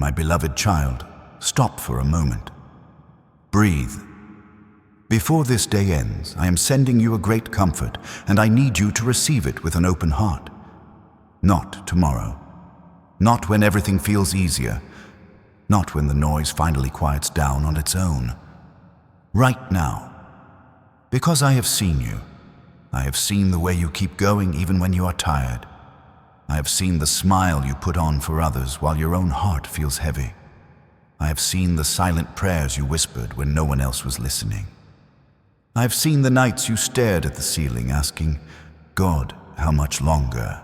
My beloved child, stop for a moment. Breathe. Before this day ends, I am sending you a great comfort, and I need you to receive it with an open heart. Not tomorrow. Not when everything feels easier. Not when the noise finally quiets down on its own. Right now. Because I have seen you. I have seen the way you keep going even when you are tired. I have seen the smile you put on for others while your own heart feels heavy. I have seen the silent prayers you whispered when no one else was listening. I have seen the nights you stared at the ceiling asking, God, how much longer?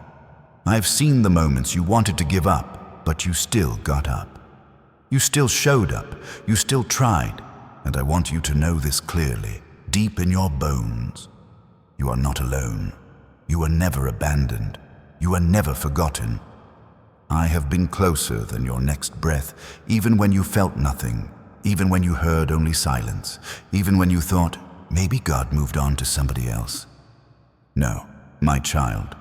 I have seen the moments you wanted to give up, but you still got up. You still showed up, you still tried, and I want you to know this clearly, deep in your bones. You are not alone. You are never abandoned. You are never forgotten. I have been closer than your next breath, even when you felt nothing, even when you heard only silence, even when you thought, maybe God moved on to somebody else. No, my child.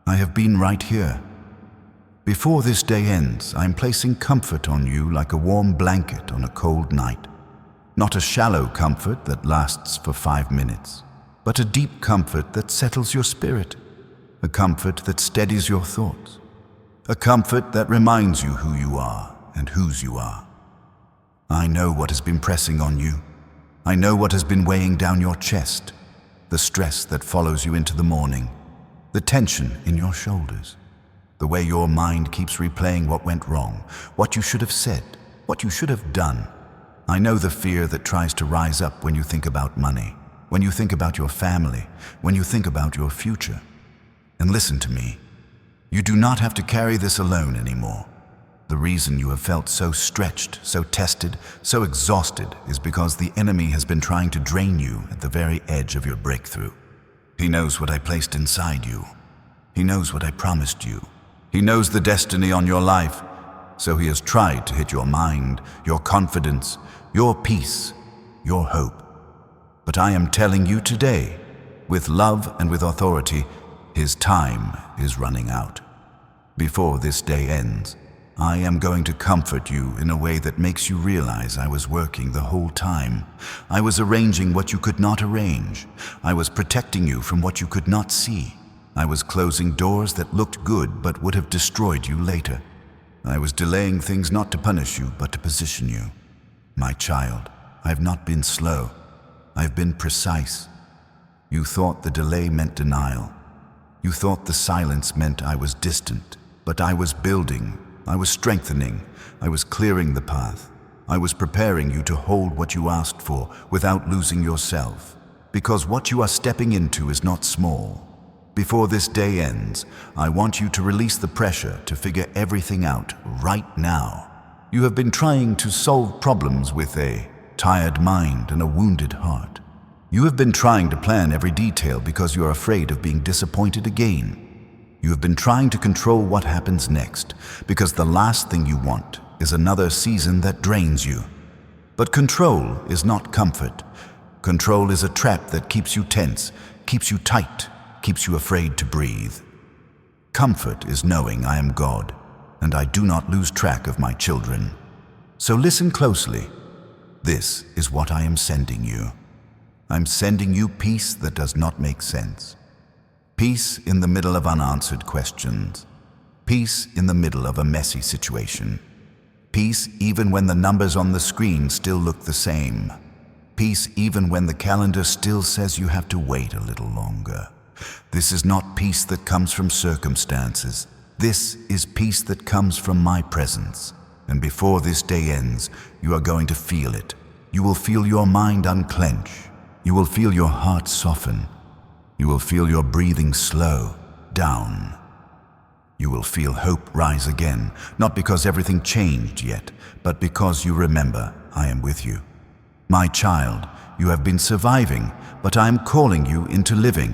I have been right here. Before this day ends, I am placing comfort on you like a warm blanket on a cold night. Not a shallow comfort that lasts for 5 minutes, but a deep comfort that settles your spirit, a comfort that steadies your thoughts, a comfort that reminds you who you are and whose you are. I know what has been pressing on you. I know what has been weighing down your chest, the stress that follows you into the morning, the tension in your shoulders, the way your mind keeps replaying what went wrong, what you should have said, what you should have done. I know the fear that tries to rise up when you think about money, when you think about your family, when you think about your future. And listen to me, you do not have to carry this alone anymore. The reason you have felt so stretched, so tested, so exhausted is because the enemy has been trying to drain you at the very edge of your breakthrough. He knows what I placed inside you. He knows what I promised you. He knows the destiny on your life, so he has tried to hit your mind, your confidence, your peace, your hope. But I am telling you today, with love and with authority, his time is running out. Before this day ends, I am going to comfort you in a way that makes you realize I was working the whole time. I was arranging what you could not arrange. I was protecting you from what you could not see. I was closing doors that looked good but would have destroyed you later. I was delaying things not to punish you but to position you. My child, I have not been slow. I have been precise. You thought the delay meant denial. You thought the silence meant I was distant, but I was building. I was strengthening, I was clearing the path. I was preparing you to hold what you asked for without losing yourself. Because what you are stepping into is not small. Before this day ends, I want you to release the pressure to figure everything out right now. You have been trying to solve problems with a tired mind and a wounded heart. You have been trying to plan every detail because you are afraid of being disappointed again. You have been trying to control what happens next, because the last thing you want is another season that drains you. But control is not comfort. Control is a trap that keeps you tense, keeps you tight, keeps you afraid to breathe. Comfort is knowing I am God, and I do not lose track of my children. So listen closely. This is what I am sending you. I'm sending you peace that does not make sense. Peace in the middle of unanswered questions. Peace in the middle of a messy situation. Peace even when the numbers on the screen still look the same. Peace even when the calendar still says you have to wait a little longer. This is not peace that comes from circumstances. This is peace that comes from my presence. And before this day ends, you are going to feel it. You will feel your mind unclench. You will feel your heart soften. You will feel your breathing slow down. You will feel hope rise again, not because everything changed yet, but because you remember I am with you. My child, you have been surviving, but I am calling you into living.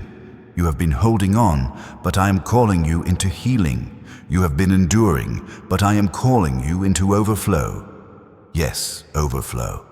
You have been holding on, but I am calling you into healing. You have been enduring, but I am calling you into overflow. Yes, overflow.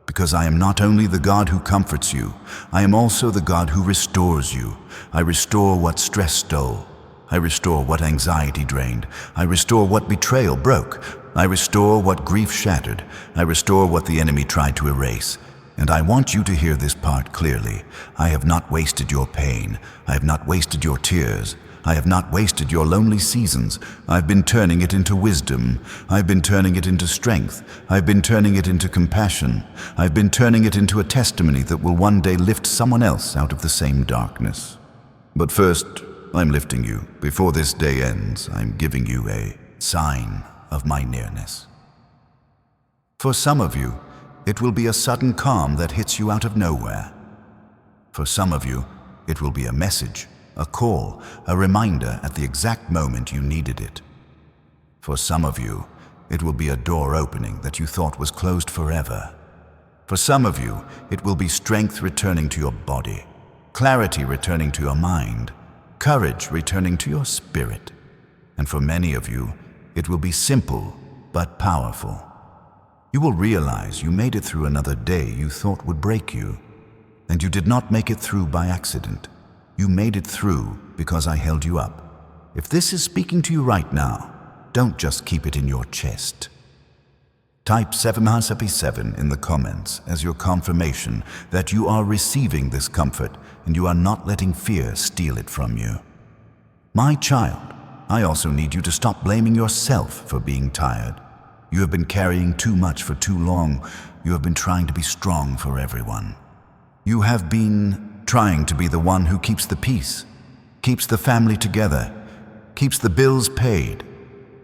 Because I am not only the God who comforts you, I am also the God who restores you. I restore what stress stole. I restore what anxiety drained. I restore what betrayal broke. I restore what grief shattered. I restore what the enemy tried to erase. And I want you to hear this part clearly. I have not wasted your pain. I have not wasted your tears. I have not wasted your lonely seasons. I've been turning it into wisdom. I've been turning it into strength. I've been turning it into compassion. I've been turning it into a testimony that will one day lift someone else out of the same darkness. But first, I'm lifting you. Before this day ends, I'm giving you a sign of my nearness. For some of you, it will be a sudden calm that hits you out of nowhere. For some of you, it will be a message, a call, a reminder at the exact moment you needed it. For some of you, it will be a door opening that you thought was closed forever. For some of you, it will be strength returning to your body, clarity returning to your mind, courage returning to your spirit. And for many of you, it will be simple but powerful. You will realize you made it through another day you thought would break you. And you did not make it through by accident. You made it through because I held you up. If this is speaking to you right now, don't just keep it in your chest. Type 7 in the comments as your confirmation that you are receiving this comfort and you are not letting fear steal it from you. My child, I also need you to stop blaming yourself for being tired. You have been carrying too much for too long. You have been trying to be strong for everyone. You have been trying to be the one who keeps the peace, keeps the family together, keeps the bills paid,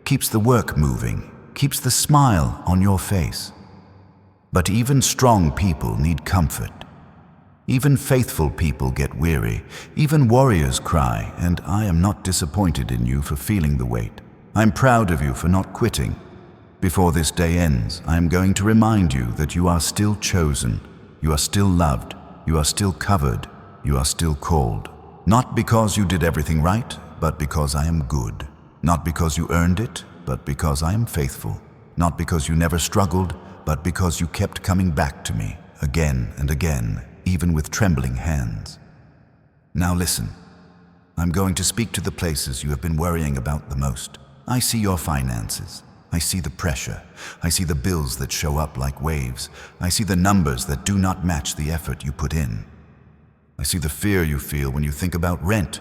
keeps the work moving, keeps the smile on your face. But even strong people need comfort. Even faithful people get weary. Even warriors cry, and I am not disappointed in you for feeling the weight. I'm proud of you for not quitting. Before this day ends, I am going to remind you that you are still chosen, you are still loved, you are still covered, you are still called. Not because you did everything right, but because I am good. Not because you earned it, but because I am faithful. Not because you never struggled, but because you kept coming back to me, again and again, even with trembling hands. Now listen, I'm going to speak to the places you have been worrying about the most. I see your finances. I see the pressure. I see the bills that show up like waves. I see the numbers that do not match the effort you put in. I see the fear you feel when you think about rent,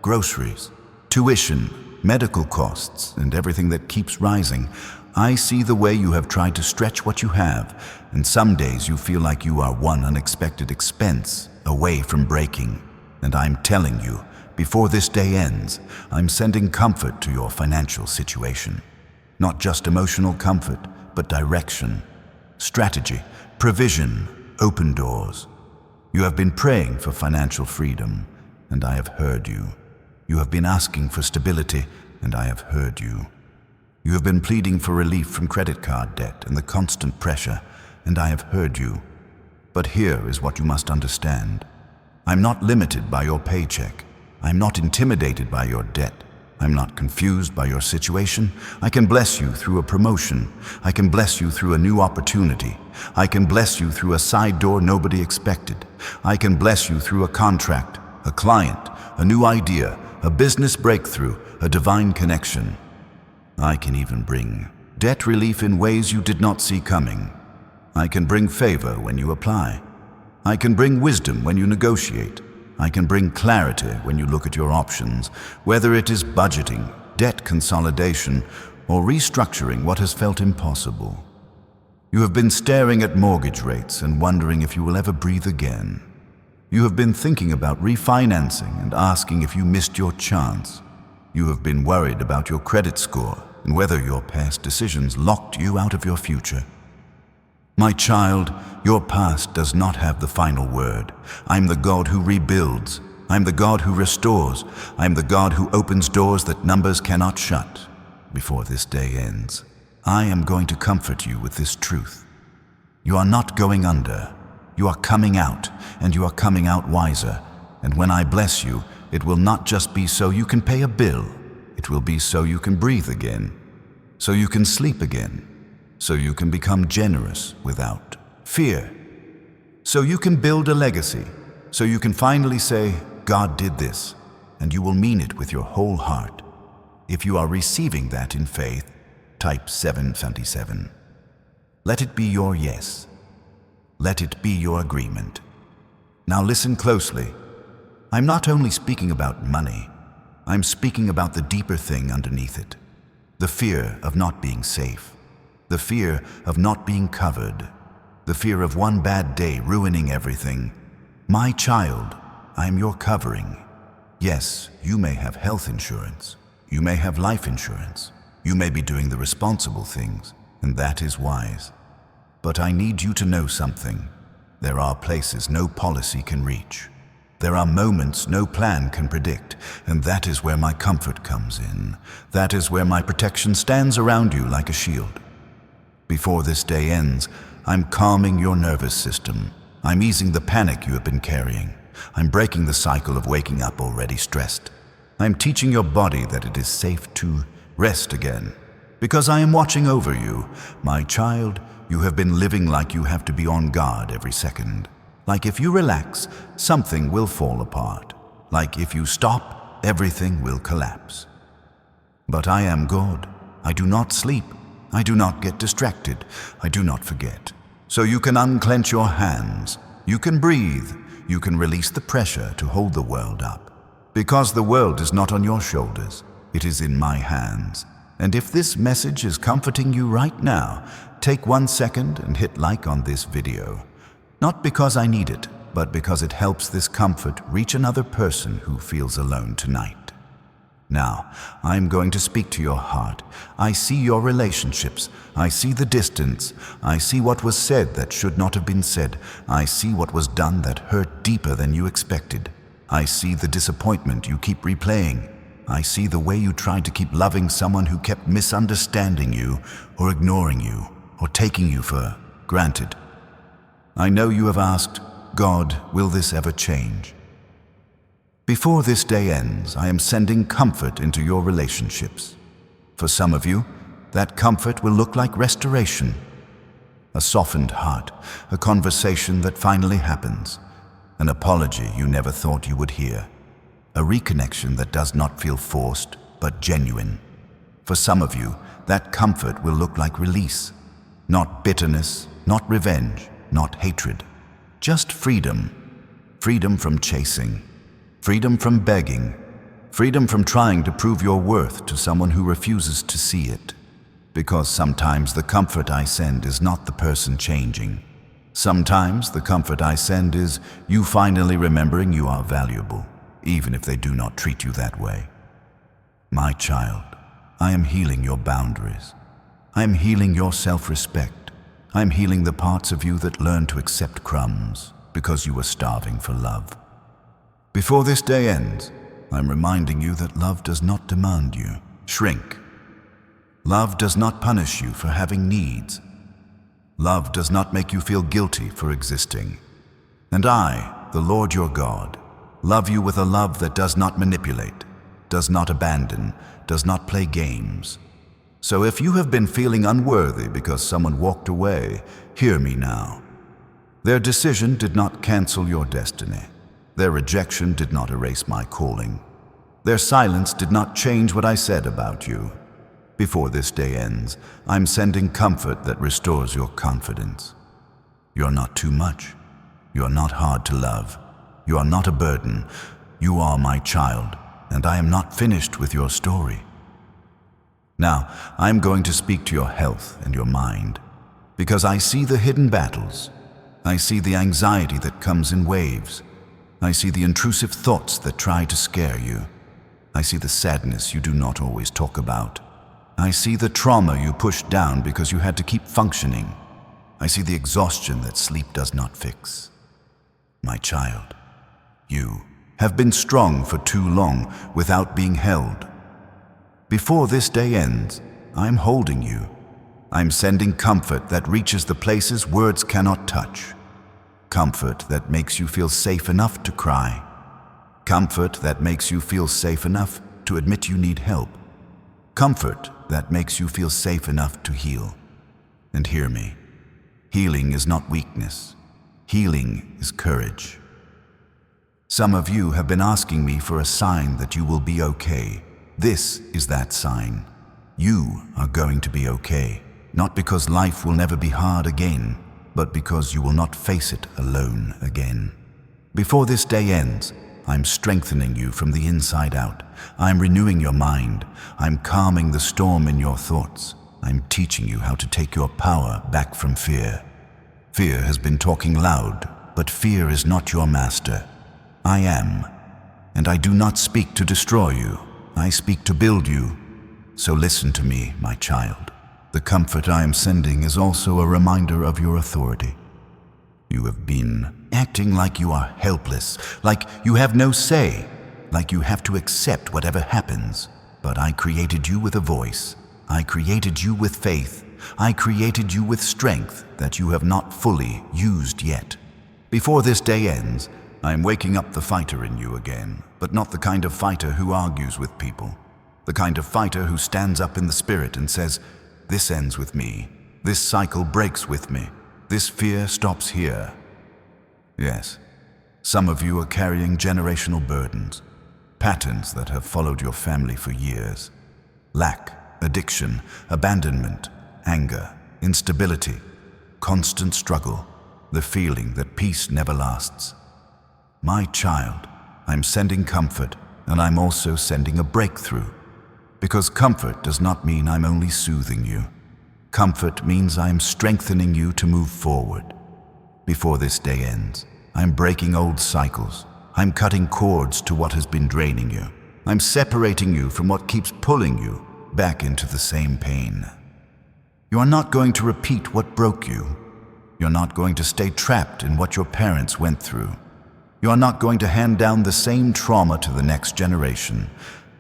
groceries, tuition, medical costs, and everything that keeps rising. I see the way you have tried to stretch what you have, and some days you feel like you are one unexpected expense away from breaking. And I'm telling you, before this day ends, I'm sending comfort to your financial situation. Not just emotional comfort, but direction, strategy, provision, open doors. You have been praying for financial freedom, and I have heard you. You have been asking for stability, and I have heard you. You have been pleading for relief from credit card debt and the constant pressure, and I have heard you. But here is what you must understand. I'm not limited by your paycheck. I'm not intimidated by your debt. I'm not confused by your situation. I can bless you through a promotion. I can bless you through a new opportunity. I can bless you through a side door nobody expected. I can bless you through a contract, a client, a new idea, a business breakthrough, a divine connection. I can even bring debt relief in ways you did not see coming. I can bring favor when you apply. I can bring wisdom when you negotiate. I can bring clarity when you look at your options, whether it is budgeting, debt consolidation, or restructuring what has felt impossible. You have been staring at mortgage rates and wondering if you will ever breathe again. You have been thinking about refinancing and asking if you missed your chance. You have been worried about your credit score and whether your past decisions locked you out of your future. My child, your past does not have the final word. I'm the God who rebuilds. I'm the God who restores. I'm the God who opens doors that numbers cannot shut. Before this day ends, I am going to comfort you with this truth. You are not going under. You are coming out, and you are coming out wiser. And when I bless you, it will not just be so you can pay a bill. It will be so you can breathe again, so you can sleep again, so you can become generous without fear, so you can build a legacy, so you can finally say, God did this, and you will mean it with your whole heart. If you are receiving that in faith, type 777. Let it be your yes. Let it be your agreement. Now listen closely. I'm not only speaking about money, I'm speaking about the deeper thing underneath it. The fear of not being safe. The fear of not being covered. The fear of one bad day ruining everything. My child, I'm your covering. Yes, you may have health insurance. You may have life insurance. You may be doing the responsible things, and that is wise. But I need you to know something. There are places no policy can reach. There are moments no plan can predict, and that is where my comfort comes in. That is where my protection stands around you like a shield. Before this day ends, I'm calming your nervous system. I'm easing the panic you have been carrying. I'm breaking the cycle of waking up already stressed. I'm teaching your body that it is safe to rest again. Because I am watching over you, my child, you have been living like you have to be on guard every second. Like if you relax, something will fall apart. Like if you stop, everything will collapse. But I am God. I do not sleep. I do not get distracted. I do not forget. So you can unclench your hands. You can breathe. You can release the pressure to hold the world up. Because the world is not on your shoulders. It is in my hands. And if this message is comforting you right now, take 1 second and hit like on this video. Not because I need it, but because it helps this comfort reach another person who feels alone tonight. Now, I'm going to speak to your heart. I see your relationships. I see the distance. I see what was said that should not have been said. I see what was done that hurt deeper than you expected. I see the disappointment you keep replaying. I see the way you tried to keep loving someone who kept misunderstanding you, or ignoring you, or taking you for granted. I know you have asked, God, will this ever change? Before this day ends, I am sending comfort into your relationships. For some of you, that comfort will look like restoration. A softened heart, a conversation that finally happens, an apology you never thought you would hear, a reconnection that does not feel forced, but genuine. For some of you, that comfort will look like release, not bitterness, not revenge, not hatred, just freedom. Freedom from chasing, freedom from begging, freedom from trying to prove your worth to someone who refuses to see it. Because sometimes the comfort I send is not the person changing. Sometimes the comfort I send is you finally remembering you are valuable, even if they do not treat you that way. My child, I am healing your boundaries. I am healing your self-respect. I am healing the parts of you that learn to accept crumbs because you were starving for love. Before this day ends, I'm reminding you that love does not demand you shrink. Love does not punish you for having needs. Love does not make you feel guilty for existing. And I, the Lord your God, love you with a love that does not manipulate, does not abandon, does not play games. So if you have been feeling unworthy because someone walked away, hear me now. Their decision did not cancel your destiny. Their rejection did not erase my calling. Their silence did not change what I said about you. Before this day ends, I'm sending comfort that restores your confidence. You're not too much. You're not hard to love. You are not a burden. You are my child, and I am not finished with your story. Now, I'm going to speak to your health and your mind, because I see the hidden battles. I see the anxiety that comes in waves. I see the intrusive thoughts that try to scare you. I see the sadness you do not always talk about. I see the trauma you pushed down because you had to keep functioning. I see the exhaustion that sleep does not fix. My child, you have been strong for too long without being held. Before this day ends, I'm holding you. I'm sending comfort that reaches the places words cannot touch. Comfort that makes you feel safe enough to cry. Comfort that makes you feel safe enough to admit you need help. Comfort that makes you feel safe enough to heal. And hear me, healing is not weakness. Healing is courage. Some of you have been asking me for a sign that you will be okay. This is that sign. You are going to be okay, not because life will never be hard again, but because you will not face it alone again. Before this day ends, I'm strengthening you from the inside out. I'm renewing your mind. I'm calming the storm in your thoughts. I'm teaching you how to take your power back from fear. Fear has been talking loud, but fear is not your master. I am, and I do not speak to destroy you. I speak to build you. So listen to me, my child. The comfort I am sending is also a reminder of your authority. You have been acting like you are helpless, like you have no say, like you have to accept whatever happens. But I created you with a voice. I created you with faith. I created you with strength that you have not fully used yet. Before this day ends, I am waking up the fighter in you again, but not the kind of fighter who argues with people. The kind of fighter who stands up in the spirit and says, "This ends with me. This cycle breaks with me. This fear stops here." Yes, some of you are carrying generational burdens, patterns that have followed your family for years. Lack, addiction, abandonment, anger, instability, constant struggle, the feeling that peace never lasts. My child, I'm sending comfort, and I'm also sending a breakthrough. Because comfort does not mean I'm only soothing you. Comfort means I'm strengthening you to move forward. Before this day ends, I'm breaking old cycles. I'm cutting cords to what has been draining you. I'm separating you from what keeps pulling you back into the same pain. You are not going to repeat what broke you. You're not going to stay trapped in what your parents went through. You are not going to hand down the same trauma to the next generation.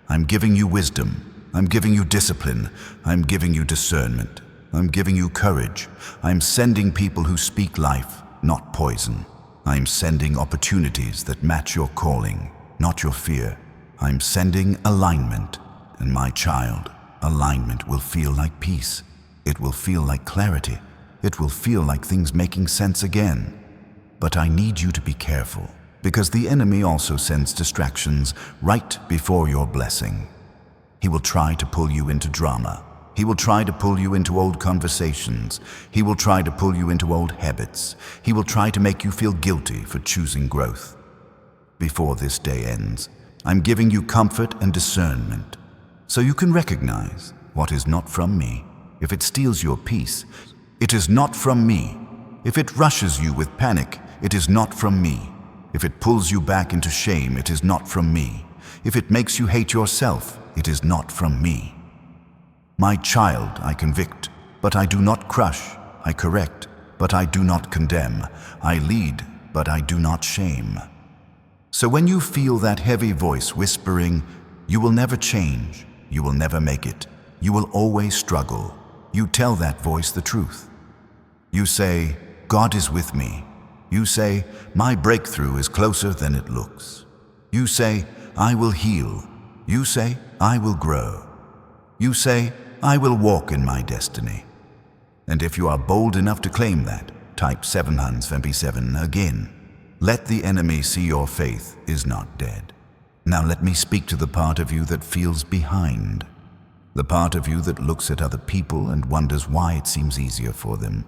I'm giving you wisdom. I'm giving you discipline. I'm giving you discernment. I'm giving you courage. I'm sending people who speak life, not poison. I'm sending opportunities that match your calling, not your fear. I'm sending alignment. And my child, alignment will feel like peace. It will feel like clarity. It will feel like things making sense again. But I need you to be careful, because the enemy also sends distractions right before your blessing. He will try to pull you into drama. He will try to pull you into old conversations. He will try to pull you into old habits. He will try to make you feel guilty for choosing growth. Before this day ends, I'm giving you comfort and discernment, so you can recognize what is not from me. If it steals your peace, it is not from me. If it rushes you with panic, it is not from me. If it pulls you back into shame, it is not from me. If it makes you hate yourself, it is not from me. My child, I convict, but I do not crush. I correct, but I do not condemn. I lead, but I do not shame. So when you feel that heavy voice whispering, "You will never change, you will never make it, you will always struggle," you tell that voice the truth. You say, "God is with me." You say, "My breakthrough is closer than it looks." You say, "I will heal." You say, "I will grow." You say, "I will walk in my destiny." And if you are bold enough to claim that, type 757 again. Let the enemy see your faith is not dead. Now let me speak to the part of you that feels behind. The part of you that looks at other people and wonders why it seems easier for them.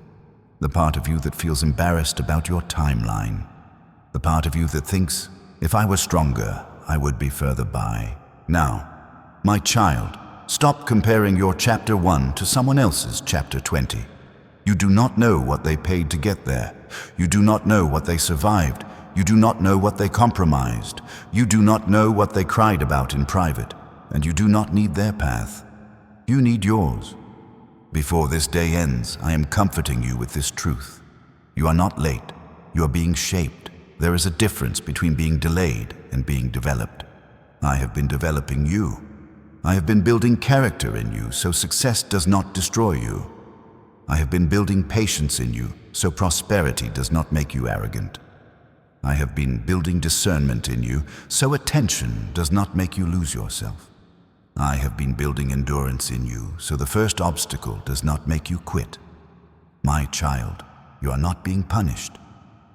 The part of you that feels embarrassed about your timeline. The part of you that thinks, "If I were stronger, I would be further by." Now, my child, stop comparing your chapter 1 to someone else's chapter 20. You do not know what they paid to get there. You do not know what they survived. You do not know what they compromised. You do not know what they cried about in private. And you do not need their path. You need yours. Before this day ends, I am comforting you with this truth. You are not late. You are being shaped. There is a difference between being delayed and being developed. I have been developing you. I have been building character in you so success does not destroy you. I have been building patience in you so prosperity does not make you arrogant. I have been building discernment in you so attention does not make you lose yourself. I have been building endurance in you so the first obstacle does not make you quit. My child, you are not being punished.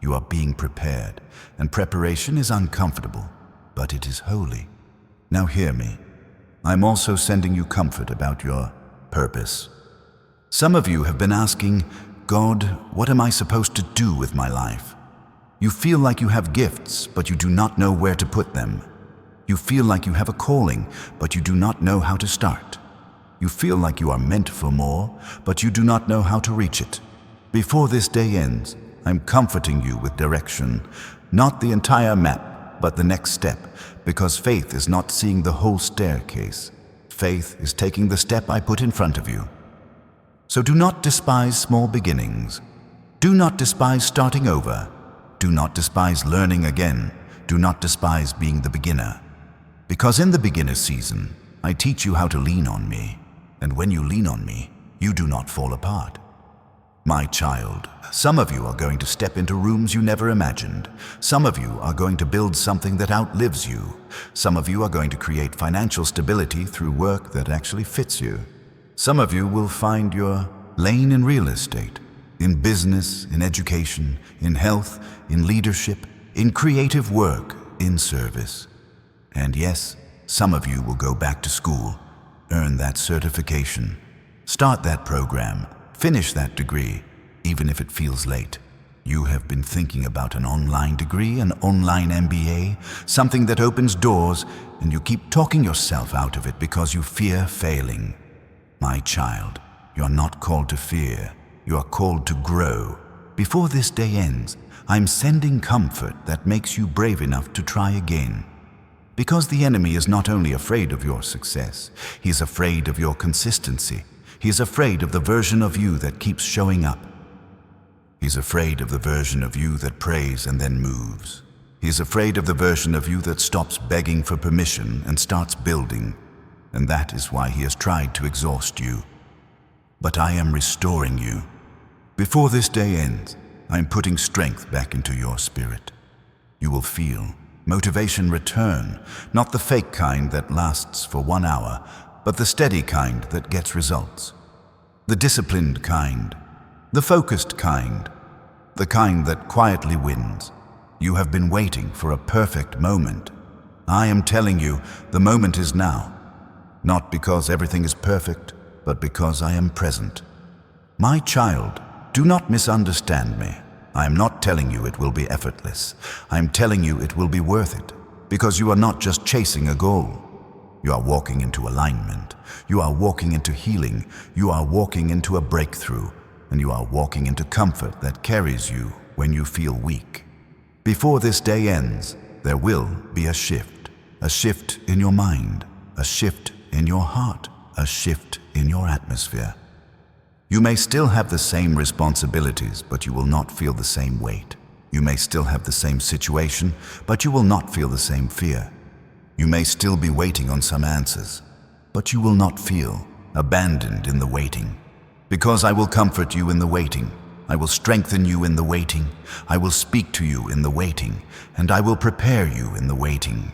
You are being prepared, and preparation is uncomfortable, but it is holy. Now hear me. I'm also sending you comfort about your purpose. Some of you have been asking, God, what am I supposed to do with my life? You feel like you have gifts, but you do not know where to put them. You feel like you have a calling, but you do not know how to start. You feel like you are meant for more, but you do not know how to reach it. Before this day ends, I'm comforting you with direction, not the entire map, but the next step, because faith is not seeing the whole staircase. Faith is taking the step I put in front of you. So do not despise small beginnings. Do not despise starting over. Do not despise learning again. Do not despise being the beginner. Because in the beginner season, I teach you how to lean on me. And when you lean on me, you do not fall apart. My child, some of you are going to step into rooms you never imagined. Some of you are going to build something that outlives you. Some of you are going to create financial stability through work that actually fits you. Some of you will find your lane in real estate, in business, in education, in health, in leadership, in creative work, in service. And yes, some of you will go back to school, earn that certification, start that program, finish that degree, even if it feels late. You have been thinking about an online degree, an online MBA, something that opens doors, and you keep talking yourself out of it because you fear failing. My child, you are not called to fear. You are called to grow. Before this day ends, I'm sending comfort that makes you brave enough to try again. Because the enemy is not only afraid of your success, he is afraid of your consistency. He is afraid of the version of you that keeps showing up. He's afraid of the version of you that prays and then moves. He's afraid of the version of you that stops begging for permission and starts building. And that is why he has tried to exhaust you. But I am restoring you. Before this day ends, I am putting strength back into your spirit. You will feel motivation return, not the fake kind that lasts for 1 hour, but the steady kind that gets results. The disciplined kind, the focused kind, the kind that quietly wins. You have been waiting for a perfect moment. I am telling you, the moment is now. Not because everything is perfect, but because I am present. My child, do not misunderstand me. I am not telling you it will be effortless. I am telling you it will be worth it, because you are not just chasing a goal. You are walking into alignment. You are walking into healing. You are walking into a breakthrough. And you are walking into comfort that carries you when you feel weak. Before this day ends, there will be a shift in your mind, a shift in your heart, a shift in your atmosphere. You may still have the same responsibilities, but you will not feel the same weight. You may still have the same situation, but you will not feel the same fear. You may still be waiting on some answers, but you will not feel abandoned in the waiting. Because I will comfort you in the waiting. I will strengthen you in the waiting. I will speak to you in the waiting, and I will prepare you in the waiting.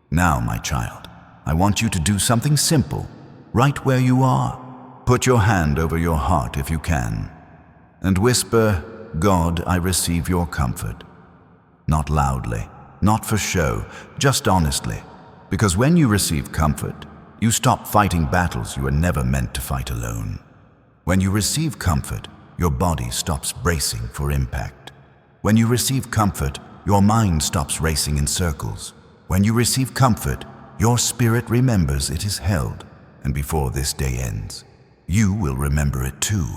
Now, my child, I want you to do something simple, right where you are. Put your hand over your heart if you can, and whisper, God, I receive your comfort. Not loudly, not for show, just honestly. Because when you receive comfort, you stop fighting battles you were never meant to fight alone. When you receive comfort, your body stops bracing for impact. When you receive comfort, your mind stops racing in circles. When you receive comfort, your spirit remembers it is held, and before this day ends, you will remember it too.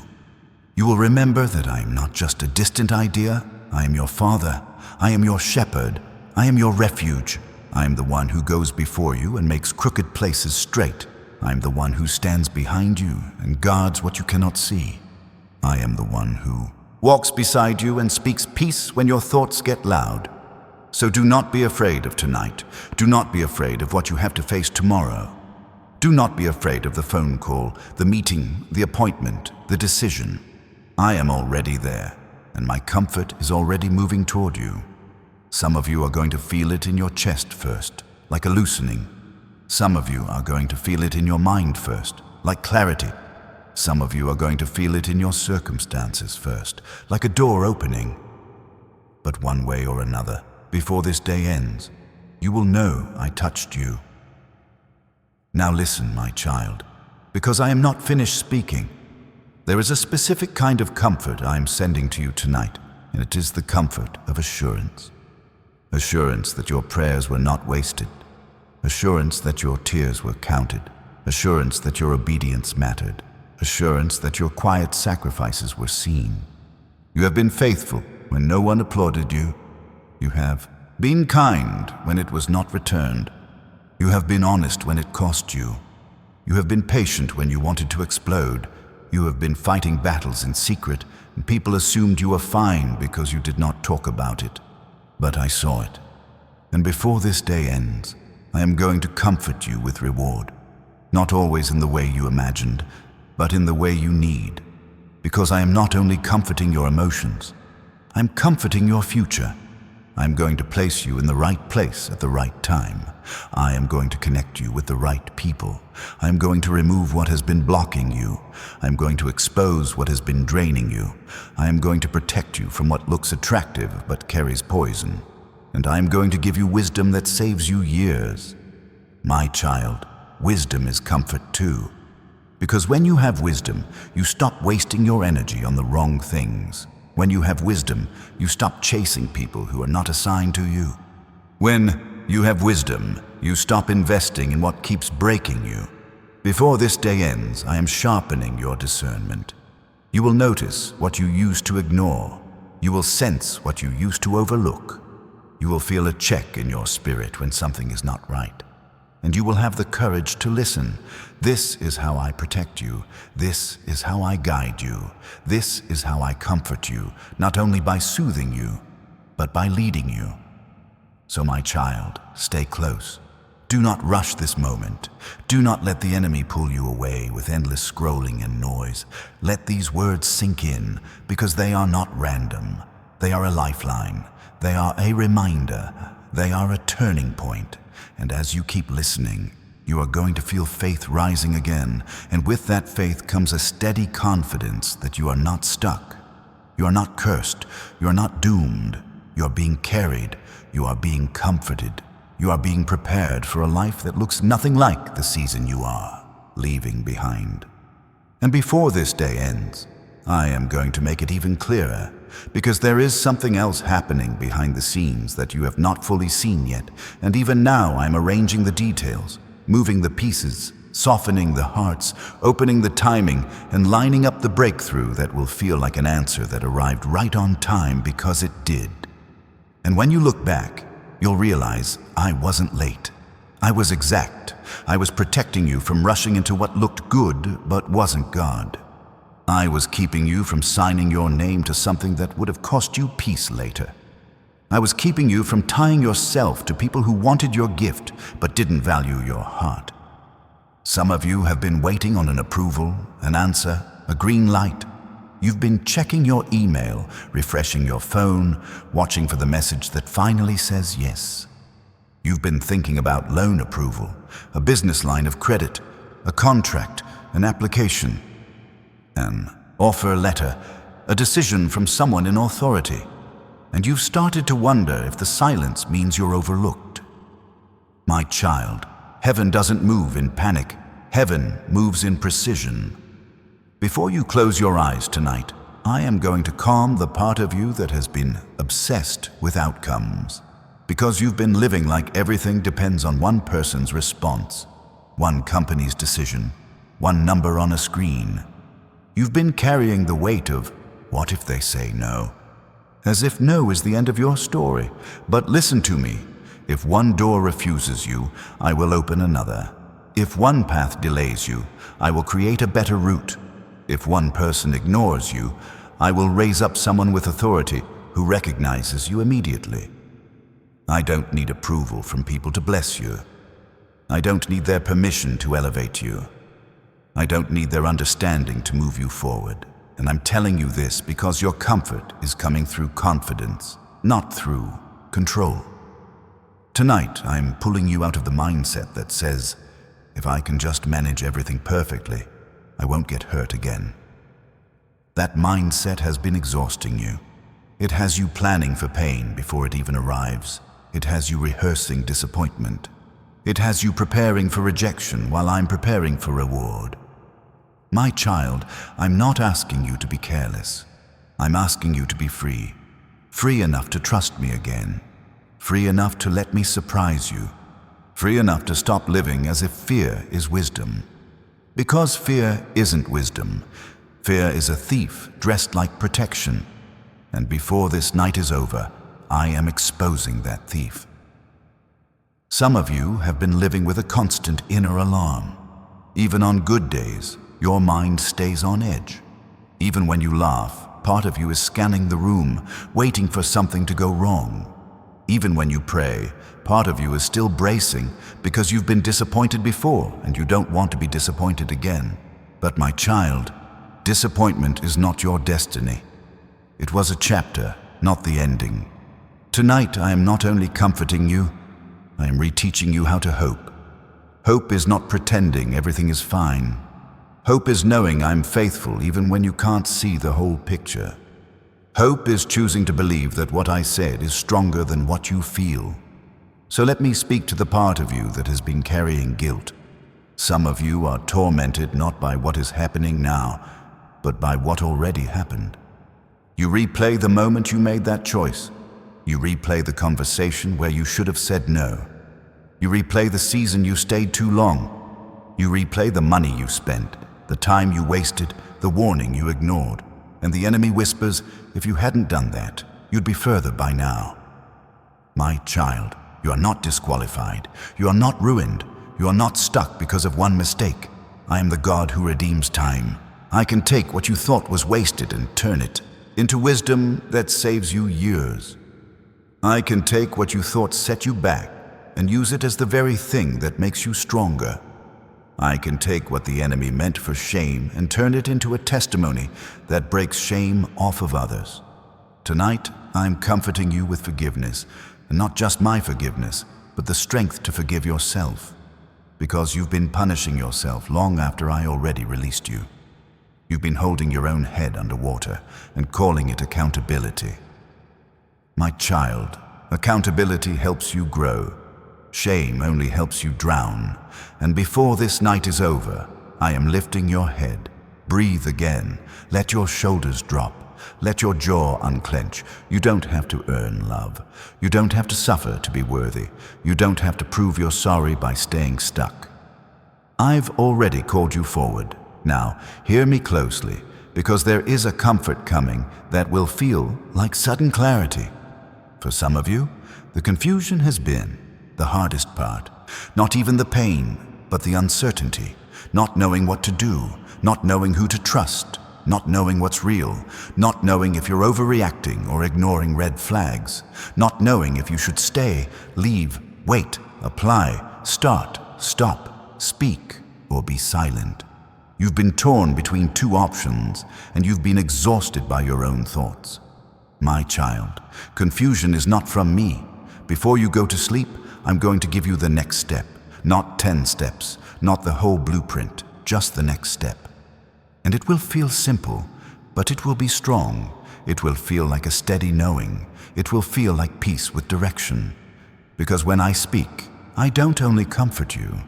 You will remember that I am not just a distant idea. I am your father. I am your shepherd. I am your refuge. I am the one who goes before you and makes crooked places straight. I am the one who stands behind you and guards what you cannot see. I am the one who walks beside you and speaks peace when your thoughts get loud. So do not be afraid of tonight. Do not be afraid of what you have to face tomorrow. Do not be afraid of the phone call, the meeting, the appointment, the decision. I am already there, and my comfort is already moving toward you. Some of you are going to feel it in your chest first, like a loosening. Some of you are going to feel it in your mind first, like clarity. Some of you are going to feel it in your circumstances first, like a door opening. But one way or another, before this day ends, you will know I touched you. Now listen, my child. because I am not finished speaking. There is a specific kind of comfort I am sending to you tonight, and it is the comfort of assurance. Assurance that your prayers were not wasted. Assurance that your tears were counted. Assurance that your obedience mattered. Assurance that your quiet sacrifices were seen. You have been faithful when no one applauded you. You have been kind when it was not returned. You have been honest when it cost you. You have been patient when you wanted to explode. You have been fighting battles in secret, and people assumed you were fine because you did not talk about it. But I saw it. And before this day ends, I am going to comfort you with reward. Not always in the way you imagined, but in the way you need. Because I am not only comforting your emotions, I'm comforting your future. I'm going to place you in the right place at the right time. I am going to connect you with the right people. I'm going to remove what has been blocking you. I'm going to expose what has been draining you. I am going to protect you from what looks attractive but carries poison. And I am going to give you wisdom that saves you years. My child, wisdom is comfort too. Because when you have wisdom, you stop wasting your energy on the wrong things. When you have wisdom, you stop chasing people who are not assigned to you. When you have wisdom, you stop investing in what keeps breaking you. Before this day ends, I am sharpening your discernment. You will notice what you used to ignore. You will sense what you used to overlook. You will feel a check in your spirit when something is not right. And you will have the courage to listen. This is how I protect you. This is how I guide you. This is how I comfort you, not only by soothing you, but by leading you. So my child, stay close. Do not rush this moment. Do not let the enemy pull you away with endless scrolling and noise. Let these words sink in, because they are not random. They are a lifeline. They are a reminder. They are a turning point. And as you keep listening, you are going to feel faith rising again. And with that faith comes a steady confidence that you are not stuck. You are not cursed. You are not doomed. You are being carried. You are being comforted. You are being prepared for a life that looks nothing like the season you are leaving behind. And before this day ends, I am going to make it even clearer, because there is something else happening behind the scenes that you have not fully seen yet, and even now I'm arranging the details, moving the pieces, softening the hearts, opening the timing, and lining up the breakthrough that will feel like an answer that arrived right on time because it did. And when you look back, you'll realize I wasn't late. I was exact. I was protecting you from rushing into what looked good but wasn't God. I was keeping you from signing your name to something that would have cost you peace later. I was keeping you from tying yourself to people who wanted your gift but didn't value your heart. Some of you have been waiting on an approval, an answer, a green light. You've been checking your email, refreshing your phone, watching for the message that finally says yes. You've been thinking about loan approval, a business line of credit, a contract, an application, an offer letter, a decision from someone in authority. And you've started to wonder if the silence means you're overlooked. My child, heaven doesn't move in panic. Heaven moves in precision. Before you close your eyes tonight, I am going to calm the part of you that has been obsessed with outcomes. Because you've been living like everything depends on one person's response, one company's decision, one number on a screen. You've been carrying the weight of, what if they say no? As if no is the end of your story. But listen to me. If one door refuses you, I will open another. If one path delays you, I will create a better route. If one person ignores you, I will raise up someone with authority who recognizes you immediately. I don't need approval from people to bless you. I don't need their permission to elevate you. I don't need their understanding to move you forward. And I'm telling you this because your comfort is coming through confidence, not through control. Tonight, I'm pulling you out of the mindset that says, if I can just manage everything perfectly, I won't get hurt again. That mindset has been exhausting you. It has you planning for pain before it even arrives. It has you rehearsing disappointment. It has you preparing for rejection while I'm preparing for reward. My child, I'm not asking you to be careless. I'm asking you to be free. Free enough to trust me again. Free enough to let me surprise you. Free enough to stop living as if fear is wisdom. Because fear isn't wisdom. Fear is a thief dressed like protection. And before this night is over, I am exposing that thief. Some of you have been living with a constant inner alarm. Even on good days, your mind stays on edge. Even when you laugh, part of you is scanning the room, waiting for something to go wrong. Even when you pray, part of you is still bracing because you've been disappointed before and you don't want to be disappointed again. But my child, disappointment is not your destiny. It was a chapter, not the ending. Tonight I am not only comforting you, I am reteaching you how to hope. Hope is not pretending everything is fine. Hope is knowing I'm faithful even when you can't see the whole picture. Hope is choosing to believe that what I said is stronger than what you feel. So let me speak to the part of you that has been carrying guilt. Some of you are tormented not by what is happening now, but by what already happened. You replay the moment you made that choice. You replay the conversation where you should have said no. You replay the season you stayed too long. You replay the money you spent, the time you wasted, the warning you ignored. And the enemy whispers, if you hadn't done that, you'd be further by now. My child, you are not disqualified. You are not ruined. You are not stuck because of one mistake. I am the God who redeems time. I can take what you thought was wasted and turn it into wisdom that saves you years. I can take what you thought set you back and use it as the very thing that makes you stronger. I can take what the enemy meant for shame and turn it into a testimony that breaks shame off of others. Tonight, I'm comforting you with forgiveness, and not just my forgiveness, but the strength to forgive yourself, because you've been punishing yourself long after I already released you. You've been holding your own head underwater and calling it accountability. My child, accountability helps you grow. Shame only helps you drown. And before this night is over, I am lifting your head. Breathe again. Let your shoulders drop. Let your jaw unclench. You don't have to earn love. You don't have to suffer to be worthy. You don't have to prove you're sorry by staying stuck. I've already called you forward. Now, hear me closely, because there is a comfort coming that will feel like sudden clarity. For some of you, the confusion has been the hardest part. Not even the pain, but the uncertainty. Not knowing what to do, not knowing who to trust, not knowing what's real, not knowing if you're overreacting or ignoring red flags, not knowing if you should stay, leave, wait, apply, start, stop, speak, or be silent. You've been torn between two options, and you've been exhausted by your own thoughts. My child, confusion is not from me. Before you go to sleep, I'm going to give you the next step. Not 10 steps, not the whole blueprint, just the next step. And it will feel simple, but it will be strong. It will feel like a steady knowing. It will feel like peace with direction. Because when I speak, I don't only comfort you,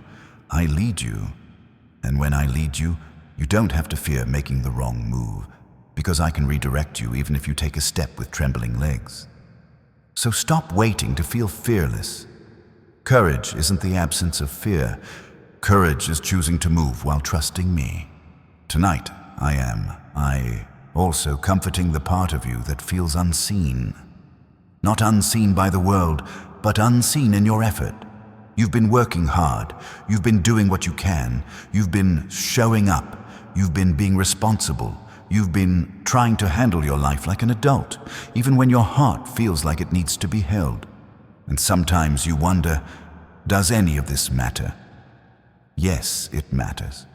I lead you. And when I lead you, you don't have to fear making the wrong move, because I can redirect you even if you take a step with trembling legs. So stop waiting to feel fearless. Courage isn't the absence of fear. Courage is choosing to move while trusting me. Tonight, I also comforting the part of you that feels unseen. Not unseen by the world, but unseen in your effort. You've been working hard. You've been doing what you can. You've been showing up. You've been being responsible. You've been trying to handle your life like an adult, even when your heart feels like it needs to be held. And sometimes you wonder, does any of this matter? Yes, it matters.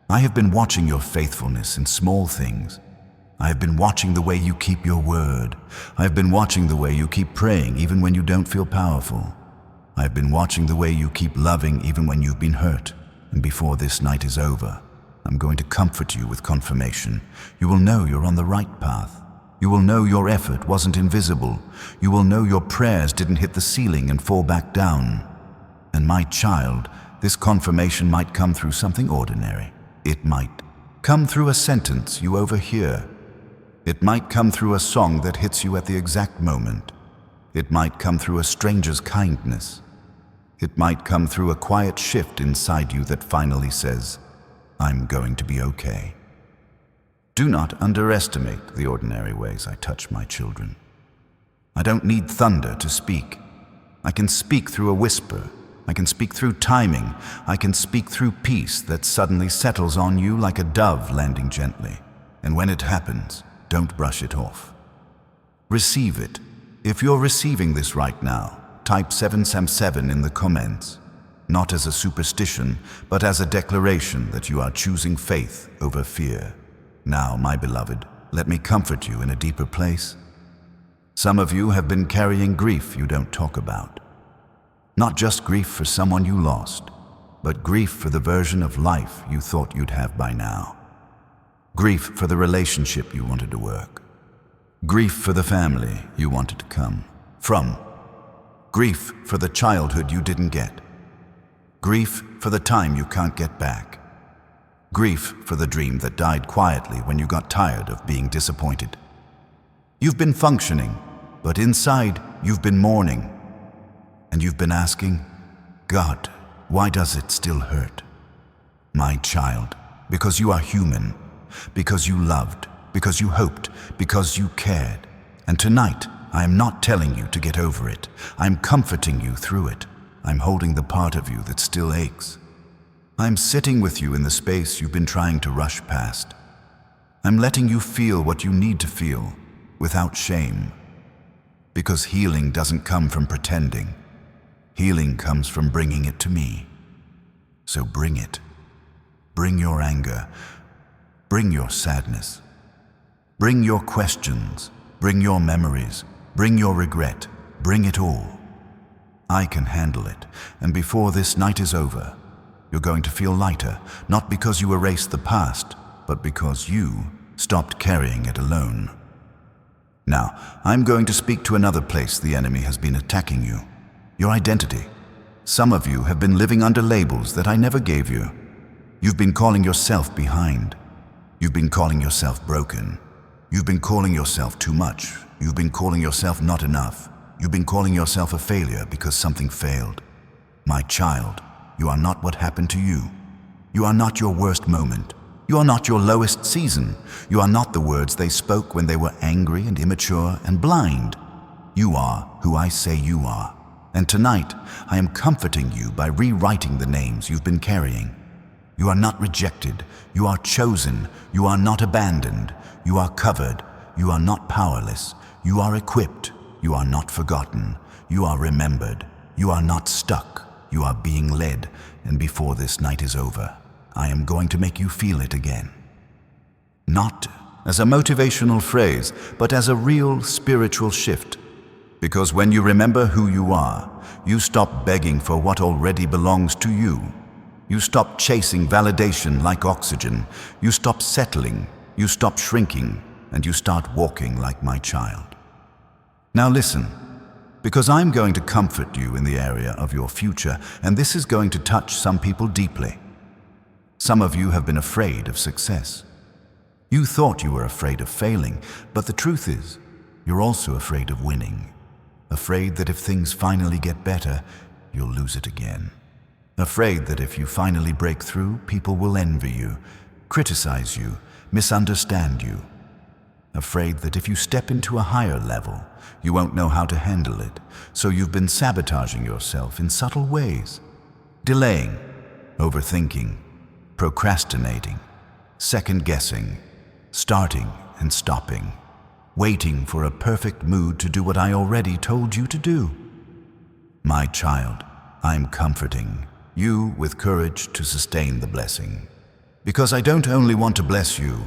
I have been watching your faithfulness in small things. I have been watching the way you keep your word. I have been watching the way you keep praying even when you don't feel powerful. I have been watching the way you keep loving even when you've been hurt. And before this night is over, I'm going to comfort you with confirmation. You will know you're on the right path. You will know your effort wasn't invisible. You will know your prayers didn't hit the ceiling and fall back down. And my child, this confirmation might come through something ordinary. It might come through a sentence you overhear. It might come through a song that hits you at the exact moment. It might come through a stranger's kindness. It might come through a quiet shift inside you that finally says, "I'm going to be okay." Do not underestimate the ordinary ways I touch my children. I don't need thunder to speak. I can speak through a whisper. I can speak through timing. I can speak through peace that suddenly settles on you like a dove landing gently. And when it happens, don't brush it off. Receive it. If you're receiving this right now, type 777 in the comments. Not as a superstition, but as a declaration that you are choosing faith over fear. Now, my beloved, let me comfort you in a deeper place. Some of you have been carrying grief you don't talk about. Not just grief for someone you lost, but grief for the version of life you thought you'd have by now. Grief for the relationship you wanted to work. Grief for the family you wanted to come from. Grief for the childhood you didn't get. Grief for the time you can't get back. Grief for the dream that died quietly when you got tired of being disappointed. You've been functioning, but inside you've been mourning. And you've been asking, God, why does it still hurt? My child, because you are human, because you loved, because you hoped, because you cared. And tonight, I am not telling you to get over it. I'm comforting you through it. I'm holding the part of you that still aches. I'm sitting with you in the space you've been trying to rush past. I'm letting you feel what you need to feel, without shame. Because healing doesn't come from pretending. Healing comes from bringing it to me. So bring it. Bring your anger. Bring your sadness. Bring your questions. Bring your memories. Bring your regret. Bring it all. I can handle it, and before this night is over, you're going to feel lighter, not because you erased the past, but because you stopped carrying it alone. Now, I'm going to speak to another place the enemy has been attacking you. Your identity. Some of you have been living under labels that I never gave you. You've been calling yourself behind. You've been calling yourself broken. You've been calling yourself too much. You've been calling yourself not enough. You've been calling yourself a failure because something failed. My child, you are not what happened to you. You are not your worst moment. You are not your lowest season. You are not the words they spoke when they were angry and immature and blind. You are who I say you are. And tonight, I am comforting you by rewriting the names you've been carrying. You are not rejected. You are chosen. You are not abandoned. You are covered. You are not powerless. You are equipped. You are not forgotten. You are remembered. You are not stuck. You are being led. And before this night is over, I am going to make you feel it again. Not as a motivational phrase, but as a real spiritual shift. Because when you remember who you are, you stop begging for what already belongs to you. You stop chasing validation like oxygen. You stop settling. You stop shrinking. And you start walking like my child. Now listen, because I'm going to comfort you in the area of your future, and this is going to touch some people deeply. Some of you have been afraid of success. You thought you were afraid of failing, but the truth is, you're also afraid of winning. Afraid that if things finally get better, you'll lose it again. Afraid that if you finally break through, people will envy you, criticize you, misunderstand you. Afraid that if you step into a higher level, you won't know how to handle it, so you've been sabotaging yourself in subtle ways. Delaying, overthinking, procrastinating, second-guessing, starting and stopping. Waiting for a perfect mood to do what I already told you to do. My child, I'm comforting you with courage to sustain the blessing. Because I don't only want to bless you,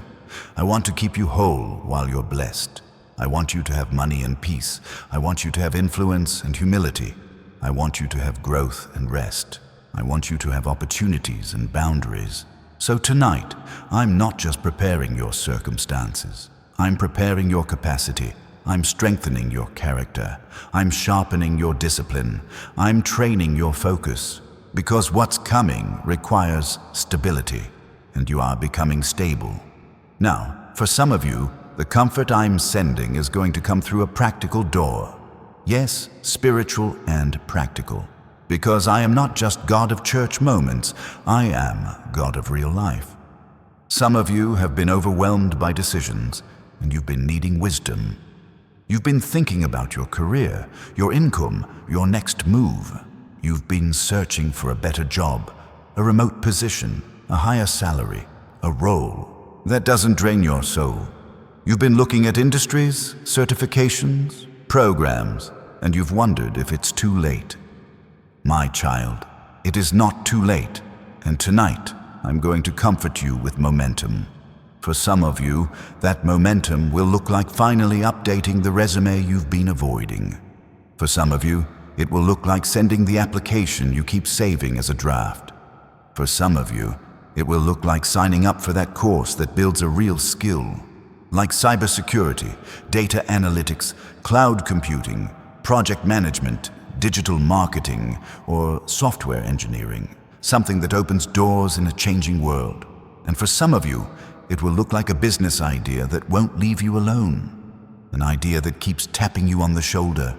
I want to keep you whole while you're blessed. I want you to have money and peace. I want you to have influence and humility. I want you to have growth and rest. I want you to have opportunities and boundaries. So tonight, I'm not just preparing your circumstances. I'm preparing your capacity. I'm strengthening your character. I'm sharpening your discipline. I'm training your focus. Because what's coming requires stability. and you are becoming stable. Now, for some of you, the comfort I'm sending is going to come through a practical door. Yes, spiritual and practical. Because I am not just God of church moments, I am God of real life. Some of you have been overwhelmed by decisions, and you've been needing wisdom. You've been thinking about your career, your income, your next move. You've been searching for a better job, a remote position, a higher salary, a role that doesn't drain your soul. You've been looking at industries, certifications, programs, and you've wondered if it's too late. My child, it is not too late, and tonight I'm going to comfort you with momentum. For some of you, that momentum will look like finally updating the resume you've been avoiding. For some of you, it will look like sending the application you keep saving as a draft. For some of you, it will look like signing up for that course that builds a real skill, like cybersecurity, data analytics, cloud computing, project management, digital marketing, or software engineering, something that opens doors in a changing world. And for some of you, it will look like a business idea that won't leave you alone, an idea that keeps tapping you on the shoulder,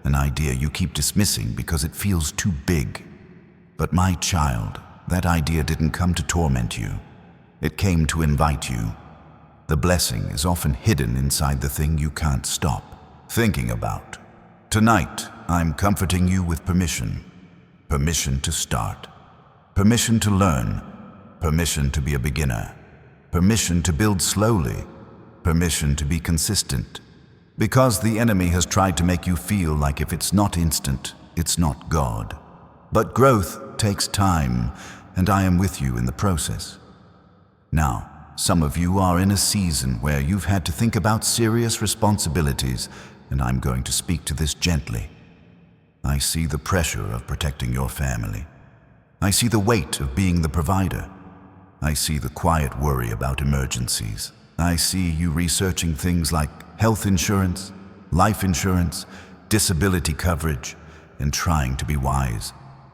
an idea you keep dismissing because it feels too big. But my child, that idea didn't come to torment you. It came to invite you. The blessing is often hidden inside the thing you can't stop thinking about. Tonight, I'm comforting you with permission. Permission to start. Permission to learn. Permission to be a beginner. Permission to build slowly. Permission to be consistent. Because the enemy has tried to make you feel like if it's not instant, it's not God. But growth takes time, and I am with you in the process. Now, some of you are in a season where you've had to think about serious responsibilities, and I'm going to speak to this gently. I see the pressure of protecting your family. I see the weight of being the provider. I see the quiet worry about emergencies. I see you researching things like health insurance, life insurance, disability coverage, and trying to be wise,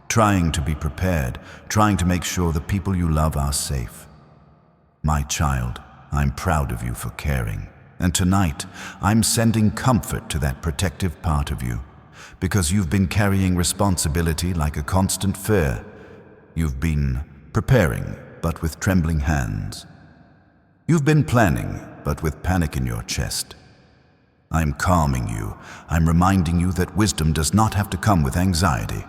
trying to be prepared, trying to make sure the people you love are safe. My child, I'm proud of you for caring. And tonight, I'm sending comfort to that protective part of you, because you've been carrying responsibility like a constant fear. You've been preparing, but with trembling hands. You've been planning, but with panic in your chest. I'm calming you. I'm reminding you that wisdom does not have to come with anxiety.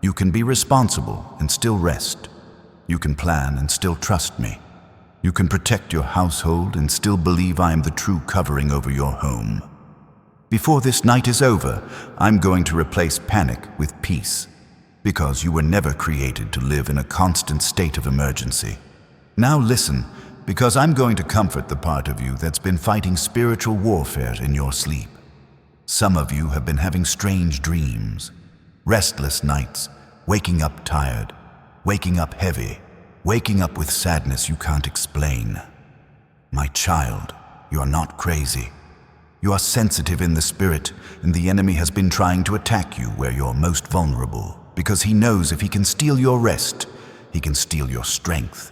You can be responsible and still rest. You can plan and still trust me. You can protect your household and still believe I am the true covering over your home. Before this night is over, I'm going to replace panic with peace, because you were never created to live in a constant state of emergency. Now listen, because I'm going to comfort the part of you that's been fighting spiritual warfare in your sleep. Some of you have been having strange dreams, restless nights, waking up tired, waking up heavy, waking up with sadness you can't explain. My child, you are not crazy. You are sensitive in the spirit, and the enemy has been trying to attack you where you're most vulnerable, because he knows if he can steal your rest, he can steal your strength.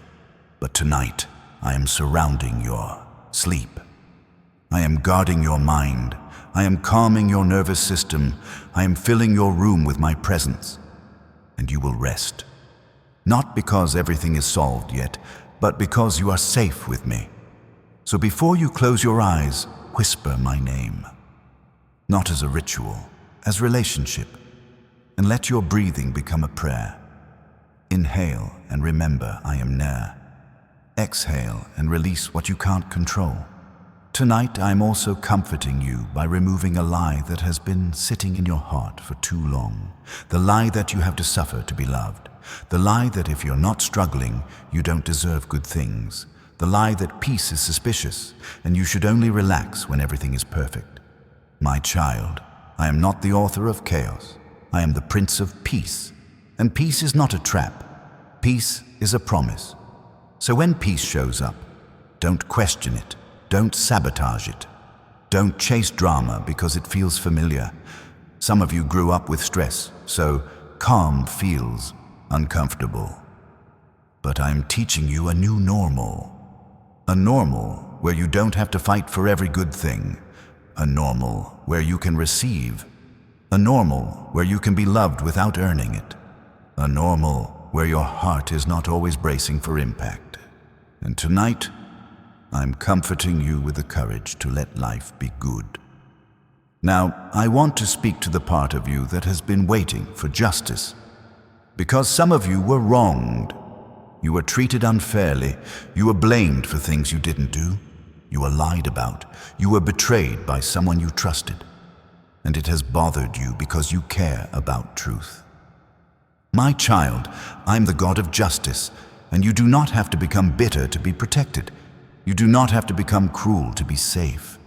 But tonight, I am surrounding your sleep. I am guarding your mind. I am calming your nervous system. I am filling your room with my presence. And you will rest. Not because everything is solved yet, but because you are safe with me. So before you close your eyes, whisper my name. Not as a ritual, as relationship. And let your breathing become a prayer. Inhale and remember I am near. Exhale and release what you can't control. Tonight I'm also comforting you by removing a lie that has been sitting in your heart for too long. The lie that you have to suffer to be loved. The lie that if you're not struggling, you don't deserve good things. The lie that peace is suspicious and you should only relax when everything is perfect. My child, I am not the author of chaos. I am the Prince of Peace. And peace is not a trap. Peace is a promise. So when peace shows up, don't question it. Don't sabotage it. Don't chase drama because it feels familiar. Some of you grew up with stress, so calm feels uncomfortable. but I'm teaching you a new normal. A normal where you don't have to fight for every good thing. A normal where you can receive. A normal where you can be loved without earning it. A normal where your heart is not always bracing for impact. And tonight, I'm comforting you with the courage to let life be good. Now, I want to speak to the part of you that has been waiting for justice. Because some of you were wronged. You were treated unfairly. You were blamed for things you didn't do. You were lied about. You were betrayed by someone you trusted. And it has bothered you because you care about truth. My child, I'm the God of justice, and you do not have to become bitter to be protected. You do not have to become cruel to be safe.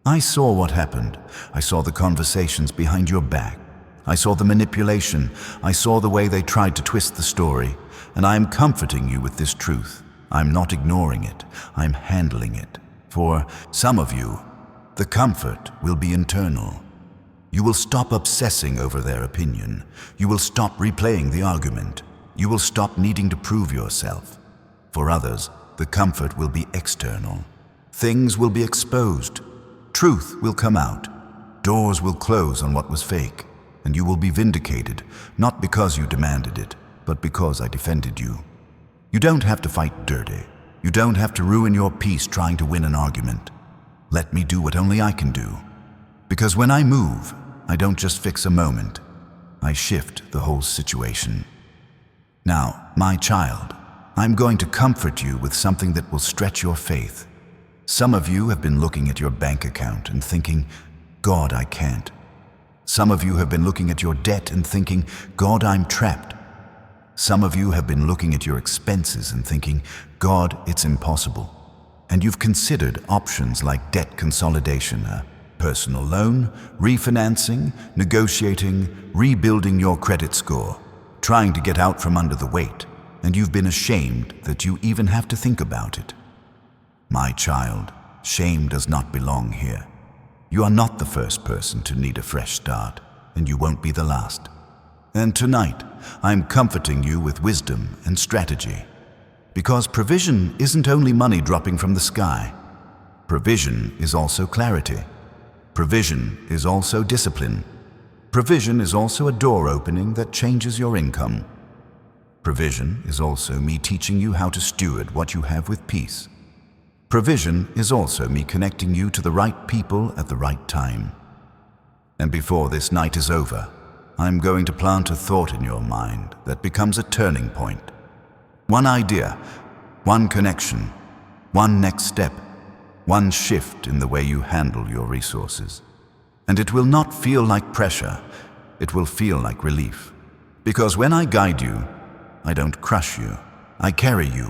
I saw what happened. I saw the conversations behind your back. I saw the manipulation. I saw the way they tried to twist the story. And I am comforting you with this truth. I'm not ignoring it. I'm handling it. For some of you, the comfort will be internal. You will stop obsessing over their opinion. You will stop replaying the argument. You will stop needing to prove yourself. For others, the comfort will be external. Things will be exposed. Truth will come out. Doors will close on what was fake. And you will be vindicated, not because you demanded it, but because I defended you. You don't have to fight dirty. You don't have to ruin your peace trying to win an argument. Let me do what only I can do. Because when I move, I don't just fix a moment. I shift the whole situation. Now, my child, I'm going to comfort you with something that will stretch your faith. Some of you have been looking at your bank account and thinking, God, I can't. Some of you have been looking at your debt and thinking, God, I'm trapped. Some of you have been looking at your expenses and thinking, God, it's impossible. And you've considered options like debt consolidation, a personal loan, refinancing, negotiating, rebuilding your credit score, trying to get out from under the weight, and you've been ashamed that you even have to think about it. My child, shame does not belong here. You are not the first person to need a fresh start, and you won't be the last. And tonight, I'm comforting you with wisdom and strategy. Because provision isn't only money dropping from the sky. Provision is also clarity. Provision is also discipline. Provision is also a door opening that changes your income. Provision is also me teaching you how to steward what you have with peace. Provision is also me connecting you to the right people at the right time. And before this night is over, I'm going to plant a thought in your mind that becomes a turning point. One idea, one connection, one next step, one shift in the way you handle your resources. And it will not feel like pressure, it will feel like relief. Because when I guide you, I don't crush you, I carry you.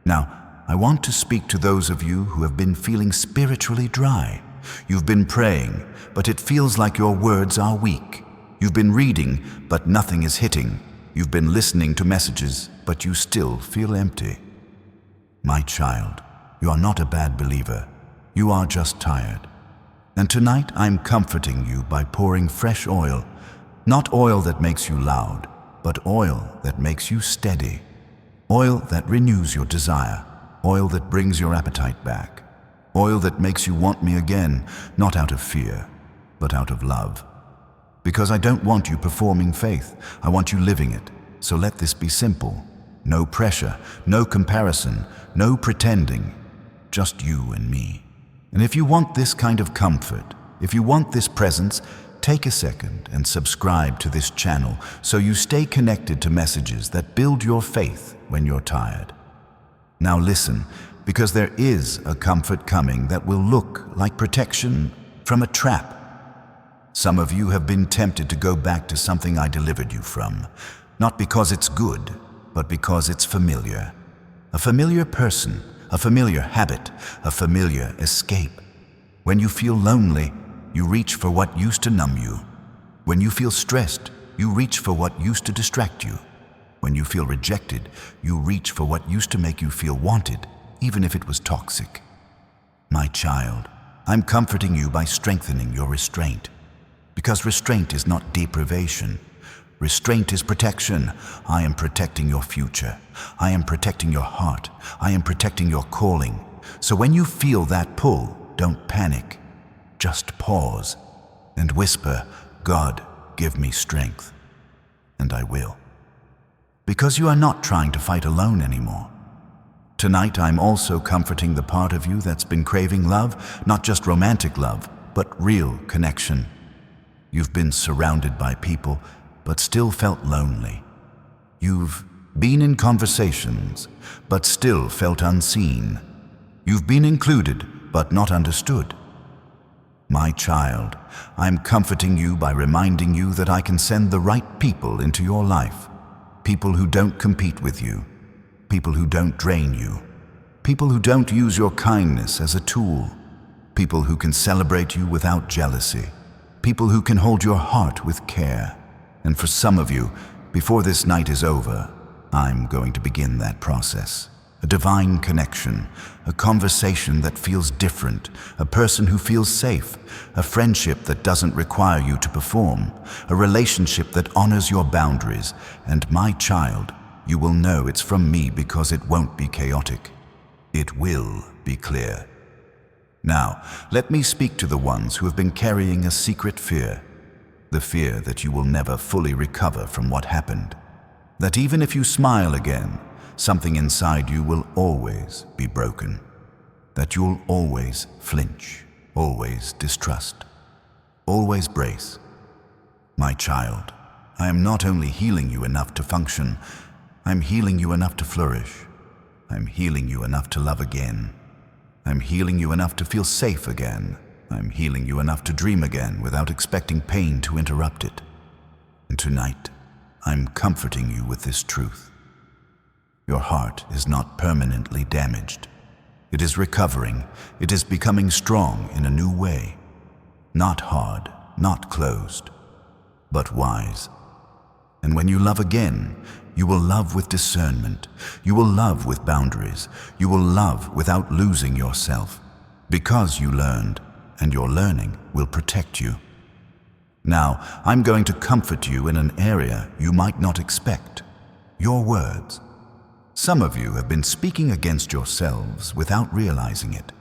Now, I want to speak to those of you who have been feeling spiritually dry. You've been praying, but it feels like your words are weak. You've been reading, but nothing is hitting. You've been listening to messages, but you still feel empty. My child, you are not a bad believer. You are just tired. And tonight I'm comforting you by pouring fresh oil, not oil that makes you loud, but oil that makes you steady. Oil that renews your desire. Oil that brings your appetite back. Oil that makes you want me again, not out of fear, but out of love. Because I don't want you performing faith, I want you living it. So let this be simple. No pressure, no comparison, no pretending. Just you and me. And if you want this kind of comfort, if you want this presence, take a second and subscribe to this channel so you stay connected to messages that build your faith when you're tired. Now listen, because there is a comfort coming that will look like protection from a trap. Some of you have been tempted to go back to something I delivered you from, not because it's good, but because it's familiar. A familiar person, a familiar habit, a familiar escape. When you feel lonely, you reach for what used to numb you. When you feel stressed, you reach for what used to distract you. When you feel rejected, you reach for what used to make you feel wanted, even if it was toxic. My child, I'm comforting you by strengthening your restraint. Because restraint is not deprivation. Restraint is protection. I am protecting your future. I am protecting your heart. I am protecting your calling. So when you feel that pull, don't panic. Just pause and whisper, God, give me strength. And I will. Because you are not trying to fight alone anymore. Tonight I'm also comforting the part of you that's been craving love, not just romantic love, but real connection. You've been surrounded by people, but still felt lonely. You've been in conversations, but still felt unseen. You've been included, but not understood. My child, I'm comforting you by reminding you that I can send the right people into your life. People who don't compete with you. People who don't drain you. People who don't use your kindness as a tool. People who can celebrate you without jealousy. People who can hold your heart with care. And for some of you, before this night is over, I'm going to begin that process. A divine connection, a conversation that feels different, a person who feels safe, a friendship that doesn't require you to perform, a relationship that honors your boundaries. And my child, you will know it's from me because it won't be chaotic. It will be clear. Now, let me speak to the ones who have been carrying a secret fear. The fear that you will never fully recover from what happened. That even if you smile again, something inside you will always be broken. That you'll always flinch, always distrust, always brace. My child, I am not only healing you enough to function, I'm healing you enough to flourish. I'm healing you enough to love again. I'm healing you enough to feel safe again. I'm healing you enough to dream again without expecting pain to interrupt it. And tonight, I'm comforting you with this truth. Your heart is not permanently damaged. It is recovering. It is becoming strong in a new way. Not hard, not closed, but wise. And when you love again, you will love with discernment. You will love with boundaries. You will love without losing yourself. Because you learned, and your learning will protect you. Now, I'm going to comfort you in an area you might not expect. Your words. Some of you have been speaking against yourselves without realizing it.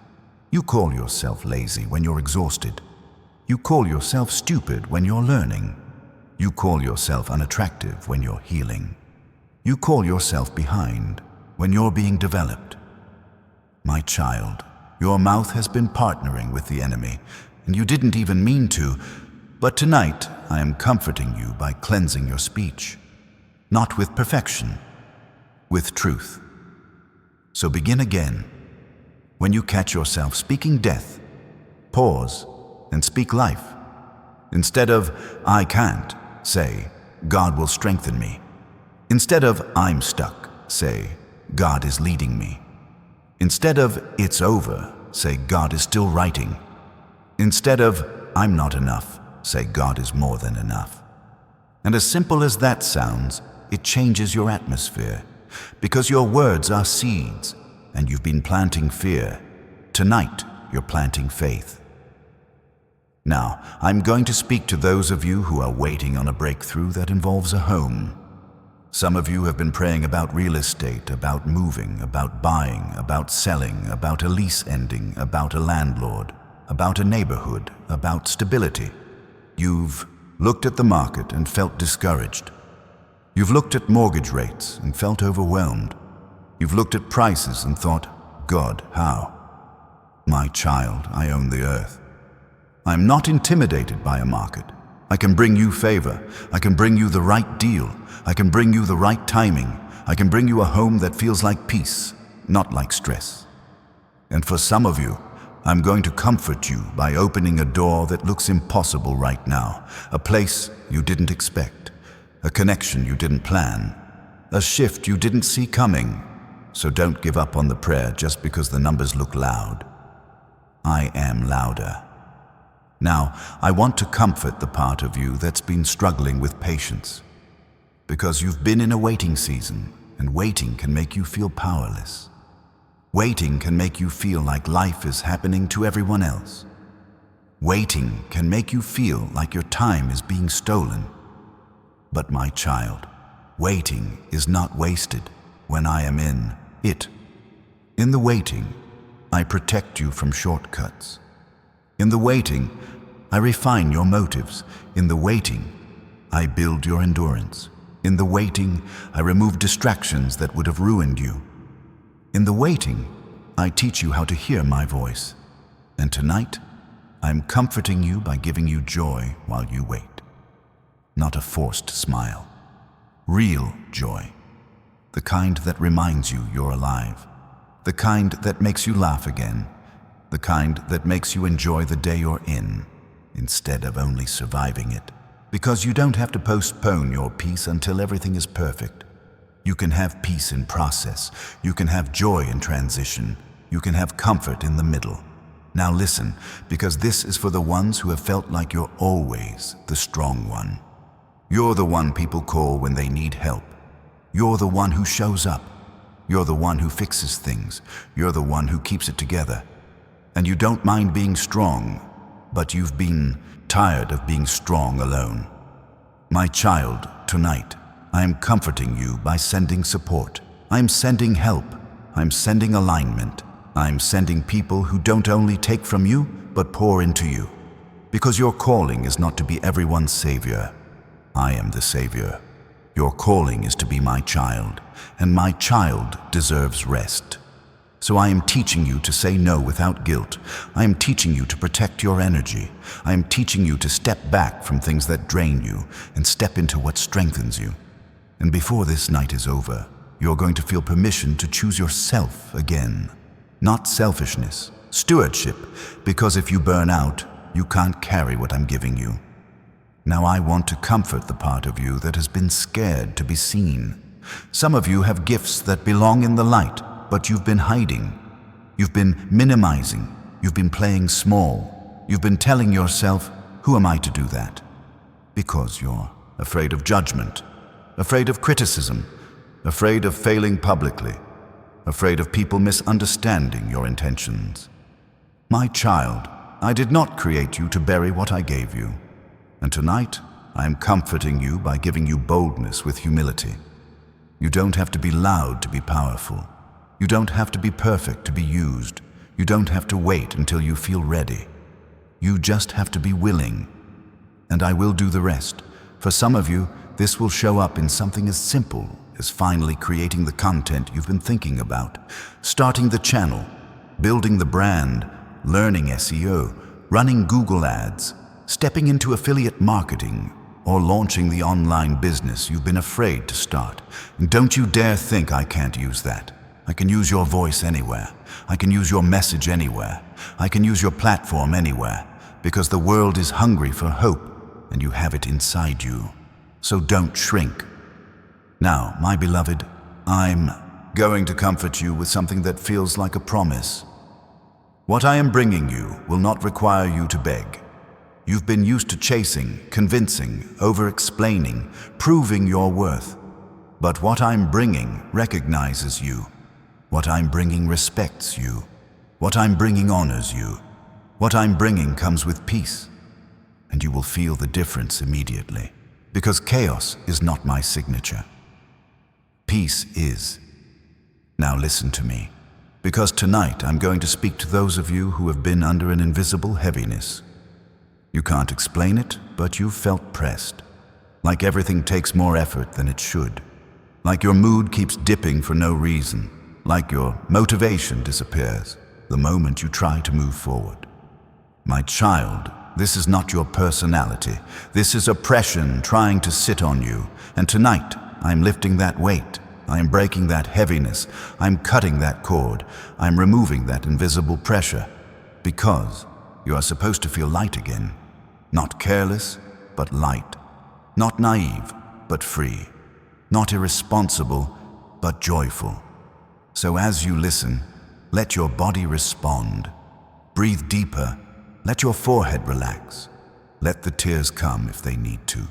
You call yourself lazy when you're exhausted. You call yourself stupid when you're learning. You call yourself unattractive when you're healing. You call yourself behind when you're being developed. My child, your mouth has been partnering with the enemy, and you didn't even mean to, but tonight I am comforting you by cleansing your speech, not with perfection, with truth. So begin again. When you catch yourself speaking death, pause and speak life. Instead of, I can't, say, God will strengthen me. Instead of, I'm stuck, say, God is leading me. Instead of, it's over, say, God is still writing. Instead of, I'm not enough, say, God is more than enough. And as simple as that sounds, it changes your atmosphere. Because your words are seeds, and you've been planting fear. Tonight, you're planting faith. Now, I'm going to speak to those of you who are waiting on a breakthrough that involves a home. Some of you have been praying about real estate, about moving, about buying, about selling, about a lease ending, about a landlord, about a neighborhood, about stability. You've looked at the market and felt discouraged. You've looked at mortgage rates and felt overwhelmed. You've looked at prices and thought, God, how? My child, I own the earth. I'm not intimidated by a market. I can bring you favor. I can bring you the right deal. I can bring you the right timing. I can bring you a home that feels like peace, not like stress. And for some of you, I'm going to comfort you by opening a door that looks impossible right now, a place you didn't expect, a connection you didn't plan, a shift you didn't see coming. So don't give up on the prayer just because the numbers look loud. I am louder. Now, I want to comfort the part of you that's been struggling with patience. Because you've been in a waiting season, and waiting can make you feel powerless. Waiting can make you feel like life is happening to everyone else. Waiting can make you feel like your time is being stolen. But my child, waiting is not wasted when I am in it. In the waiting, I protect you from shortcuts. In the waiting, I refine your motives. In the waiting, I build your endurance. In the waiting, I remove distractions that would have ruined you. In the waiting, I teach you how to hear my voice. And tonight, I'm comforting you by giving you joy while you wait. Not a forced smile. Real joy. The kind that reminds you you're alive. The kind that makes you laugh again. The kind that makes you enjoy the day you're in, instead of only surviving it. Because you don't have to postpone your peace until everything is perfect. You can have peace in process. You can have joy in transition. You can have comfort in the middle. Now listen, because this is for the ones who have felt like you're always the strong one. You're the one people call when they need help. You're the one who shows up. You're the one who fixes things. You're the one who keeps it together. And you don't mind being strong, but you've been tired of being strong alone. My child, tonight, I am comforting you by sending support. I'm sending help. I'm sending alignment. I'm sending people who don't only take from you, but pour into you. Because your calling is not to be everyone's savior. I am the savior. Your calling is to be my child, and my child deserves rest. So I am teaching you to say no without guilt. I am teaching you to protect your energy. I am teaching you to step back from things that drain you and step into what strengthens you. And before this night is over, you're going to feel permission to choose yourself again. Not selfishness, stewardship, because if you burn out, you can't carry what I'm giving you. Now I want to comfort the part of you that has been scared to be seen. Some of you have gifts that belong in the light, but you've been hiding. You've been minimizing. You've been playing small. You've been telling yourself, who am I to do that? Because you're afraid of judgment, afraid of criticism, afraid of failing publicly, afraid of people misunderstanding your intentions. My child, I did not create you to bury what I gave you. And tonight, I am comforting you by giving you boldness with humility. You don't have to be loud to be powerful. You don't have to be perfect to be used. You don't have to wait until you feel ready. You just have to be willing. And I will do the rest. For some of you, this will show up in something as simple as finally creating the content you've been thinking about, starting the channel, building the brand, learning SEO, running Google ads, stepping into affiliate marketing, or launching the online business you've been afraid to start. And don't you dare think I can't use that. I can use your voice anywhere. I can use your message anywhere. I can use your platform anywhere, because the world is hungry for hope, and you have it inside you. So don't shrink. Now, my beloved, I'm going to comfort you with something that feels like a promise. What I am bringing you will not require you to beg. You've been used to chasing, convincing, over-explaining, proving your worth. But what I'm bringing recognizes you. What I'm bringing respects you. What I'm bringing honors you. What I'm bringing comes with peace. And you will feel the difference immediately. Because chaos is not my signature. Peace is. Now listen to me. Because tonight I'm going to speak to those of you who have been under an invisible heaviness. You can't explain it, but you've felt pressed. Like everything takes more effort than it should. Like your mood keeps dipping for no reason. Like your motivation disappears the moment you try to move forward. My child, this is not your personality. This is oppression trying to sit on you. And tonight, I'm lifting that weight. I'm breaking that heaviness. I'm cutting that cord. I'm removing that invisible pressure. Because you are supposed to feel light again. Not careless, but light. Not naive, but free. Not irresponsible, but joyful. So as you listen, let your body respond. Breathe deeper. Let your forehead relax. Let the tears come if they need to.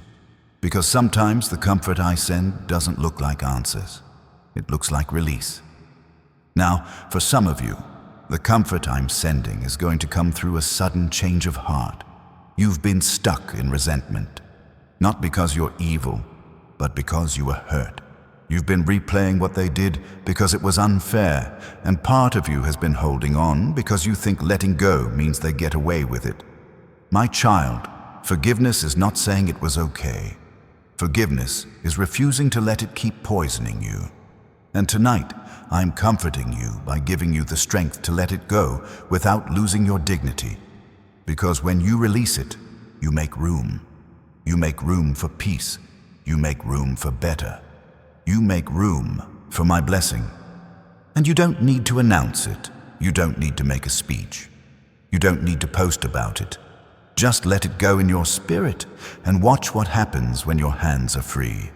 Because sometimes the comfort I send doesn't look like answers. It looks like release. Now, for some of you, the comfort I'm sending is going to come through a sudden change of heart. You've been stuck in resentment. Not because you're evil, but because you were hurt. You've been replaying what they did because it was unfair, and part of you has been holding on because you think letting go means they get away with it. My child, forgiveness is not saying it was okay. Forgiveness is refusing to let it keep poisoning you. And tonight, I'm comforting you by giving you the strength to let it go without losing your dignity. Because when you release it, you make room. You make room for peace. You make room for better. You make room for my blessing. And you don't need to announce it. You don't need to make a speech. You don't need to post about it. Just let it go in your spirit and watch what happens when your hands are free.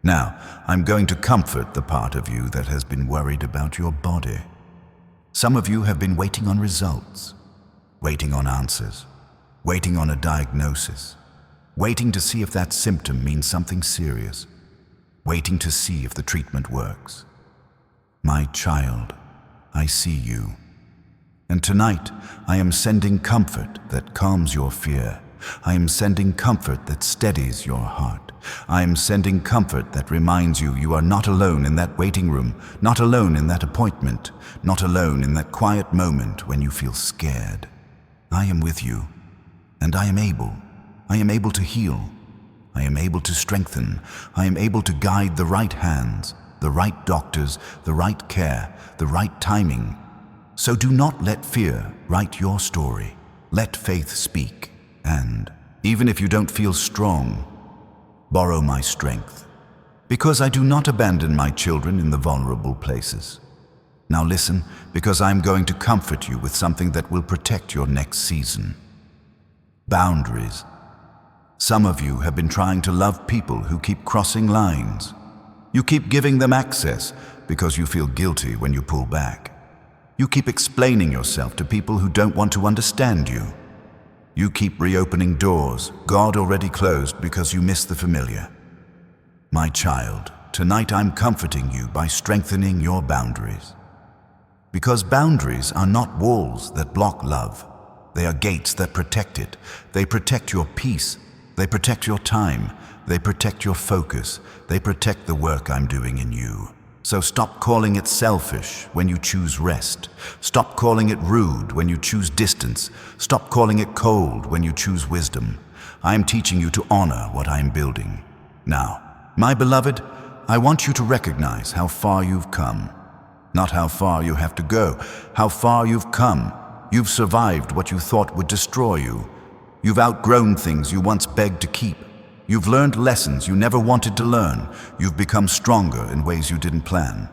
Now, I'm going to comfort the part of you that has been worried about your body. Some of you have been waiting on results, waiting on answers, waiting on a diagnosis, waiting to see if that symptom means something serious, waiting to see if the treatment works. My child, I see you. And tonight, I am sending comfort that calms your fear. I am sending comfort that steadies your heart. I am sending comfort that reminds you you are not alone in that waiting room, not alone in that appointment, not alone in that quiet moment when you feel scared. I am with you, and I am able to heal. I am able to strengthen. I am able to guide the right hands, the right doctors, the right care, the right timing. So do not let fear write your story. Let faith speak. And even if you don't feel strong, borrow my strength. Because I do not abandon my children in the vulnerable places. Now listen, because I'm going to comfort you with something that will protect your next season. Boundaries. Some of you have been trying to love people who keep crossing lines. You keep giving them access because you feel guilty when you pull back. You keep explaining yourself to people who don't want to understand you. You keep reopening doors God already closed because you miss the familiar. My child, tonight I'm comforting you by strengthening your boundaries. Because boundaries are not walls that block love. They are gates that protect it. They protect your peace. They protect your time. They protect your focus. They protect the work I'm doing in you. So stop calling it selfish when you choose rest. Stop calling it rude when you choose distance. Stop calling it cold when you choose wisdom. I am teaching you to honor what I am building. Now, my beloved, I want you to recognize how far you've come. Not how far you have to go, how far you've come. You've survived what you thought would destroy you. You've outgrown things you once begged to keep. You've learned lessons you never wanted to learn. You've become stronger in ways you didn't plan.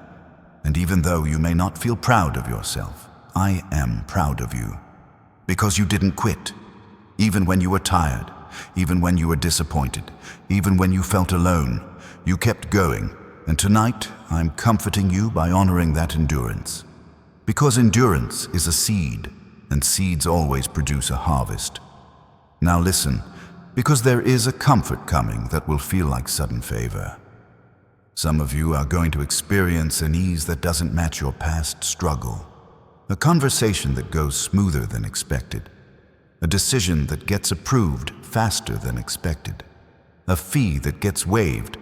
And even though you may not feel proud of yourself, I am proud of you. Because you didn't quit. Even when you were tired, even when you were disappointed, even when you felt alone, you kept going. And tonight, I'm comforting you by honoring that endurance. Because endurance is a seed, and seeds always produce a harvest. Now listen, because there is a comfort coming that will feel like sudden favor. Some of you are going to experience an ease that doesn't match your past struggle. A conversation that goes smoother than expected. A decision that gets approved faster than expected. A fee that gets waived.